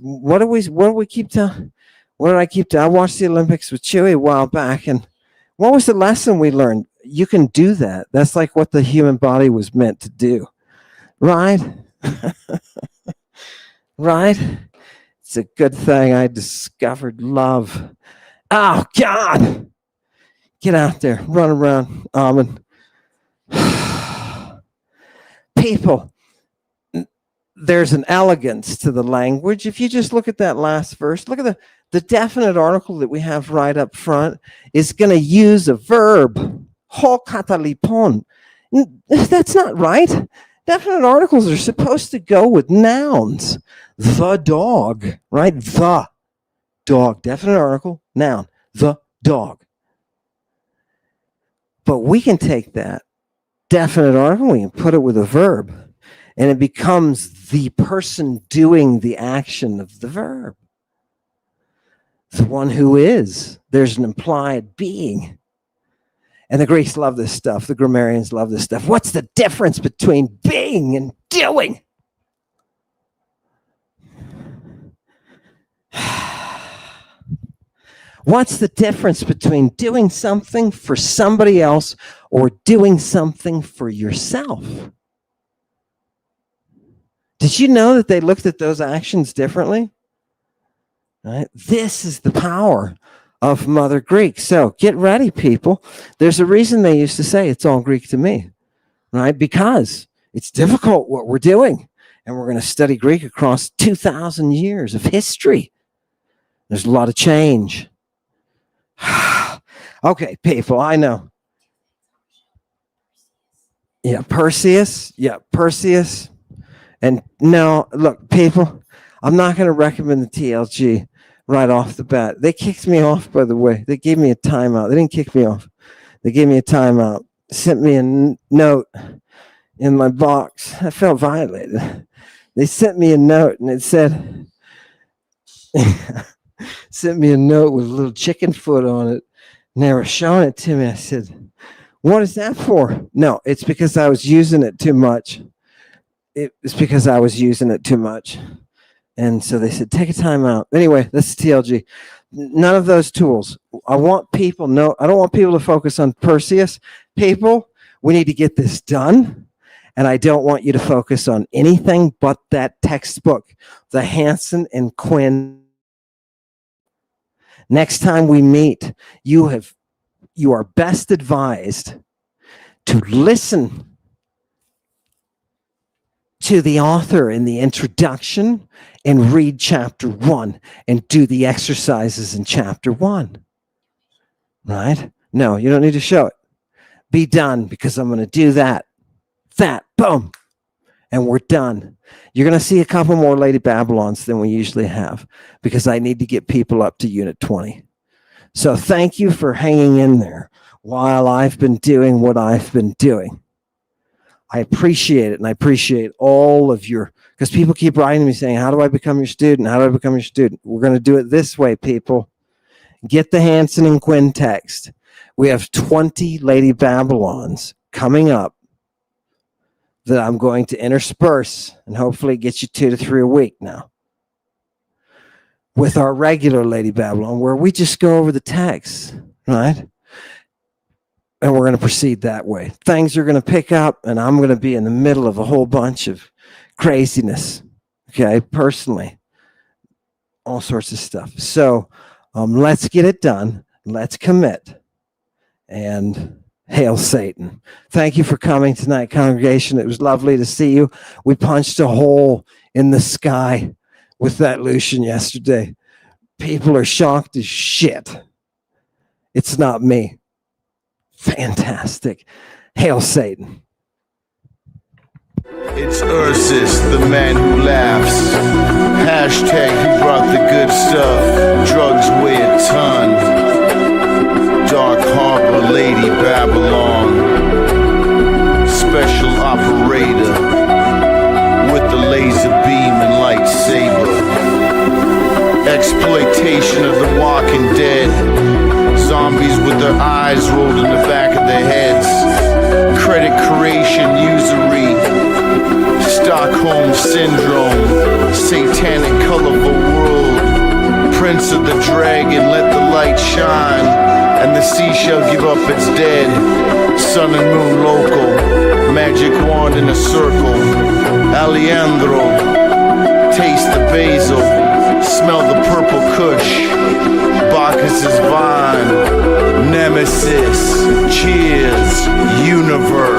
what do we keep telling? What did I keep telling? I watched the Olympics with Chewy a while back, and what was the lesson we learned? You can do that. That's like what the human body was meant to do. Right? Right? It's a good thing I discovered love. Oh, God! Get out there. Run around, almond. People, there's an elegance to the language. If you just look at that last verse, look at the definite article that we have right up front is going to use a verb. Ho katalipon. That's not right. Definite articles are supposed to go with nouns. The dog, right? The dog. Definite article, noun. The dog. But we can take that definite article, we can put it with a verb, and it becomes the person doing the action of the verb. The one who is. There's an implied being. And the Greeks love this stuff. The grammarians love this stuff. What's the difference between being and doing? What's the difference between doing something for somebody else or doing something for yourself? Did you know that they looked at those actions differently? Right? This is the power of Mother Greek. So get ready, people. There's a reason they used to say it's all Greek to me, right? Because it's difficult what we're doing. And we're going to study Greek across 2,000 years of history. There's a lot of change. Okay, people, I know. Yeah, Perseus. And no, look, people, I'm not going to recommend the TLG right off the bat. They kicked me off, by the way. They gave me a timeout. They didn't kick me off. They gave me a timeout. Sent me a note in my box. I felt violated. They sent me a note, and it said, sent me a note with a little chicken foot on it. And they were showing it to me. I said, what is that for? No, it's because I was using it too much. It's because I was using it too much. And so they said, take a time out. Anyway, this is TLG. None of those tools. I don't want people to focus on Perseus. People, we need to get this done. And I don't want you to focus on anything but that textbook, the Hansen and Quinn. Next time we meet, you are best advised to listen to the author in the introduction and read chapter 1 and do the exercises in chapter 1. Right? No, you don't need to show it. Be done, because I'm going to do that, boom, and we're done. You're going to see a couple more Lady Babylons than we usually have, because I need to get people up to Unit 20. So thank you for hanging in there while I've been doing what I've been doing. I appreciate it, and I appreciate all of your, because people keep writing to me saying, how do I become your student? How do I become your student? We're going to do it this way, people. Get the Hansen and Quinn text. We have 20 Lady Babylons coming up that I'm going to intersperse and hopefully get you 2 to 3 a week now with our regular Lady Babylon, where we just go over the text, right? And we're going to proceed that way. Things are going to pick up, and I'm going to be in the middle of a whole bunch of craziness, okay, personally, all sorts of stuff. So let's get it done. Let's commit. And hail Satan. Thank you for coming tonight, congregation. It was lovely to see you. We punched a hole in the sky with that Lucian yesterday. People are shocked as shit. It's not me. Fantastic. Hail Satan. It's Ursus, the man who laughs. Hashtag who brought the good stuff. Drugs weigh a ton. Dark Harbor Lady Babylon. Special operator with the laser beam and lightsaber. Exploitation of the walking dead. Zombies with their eyes rolled in the back of their heads. Credit creation usury. Stockholm Syndrome, satanic colorful world, Prince of the Dragon, let the light shine, and the sea shall give up its dead. Sun and moon local, magic wand in a circle, Alejandro, taste the basil, smell the purple kush, Bacchus's vine, Nemesis, cheers, universe.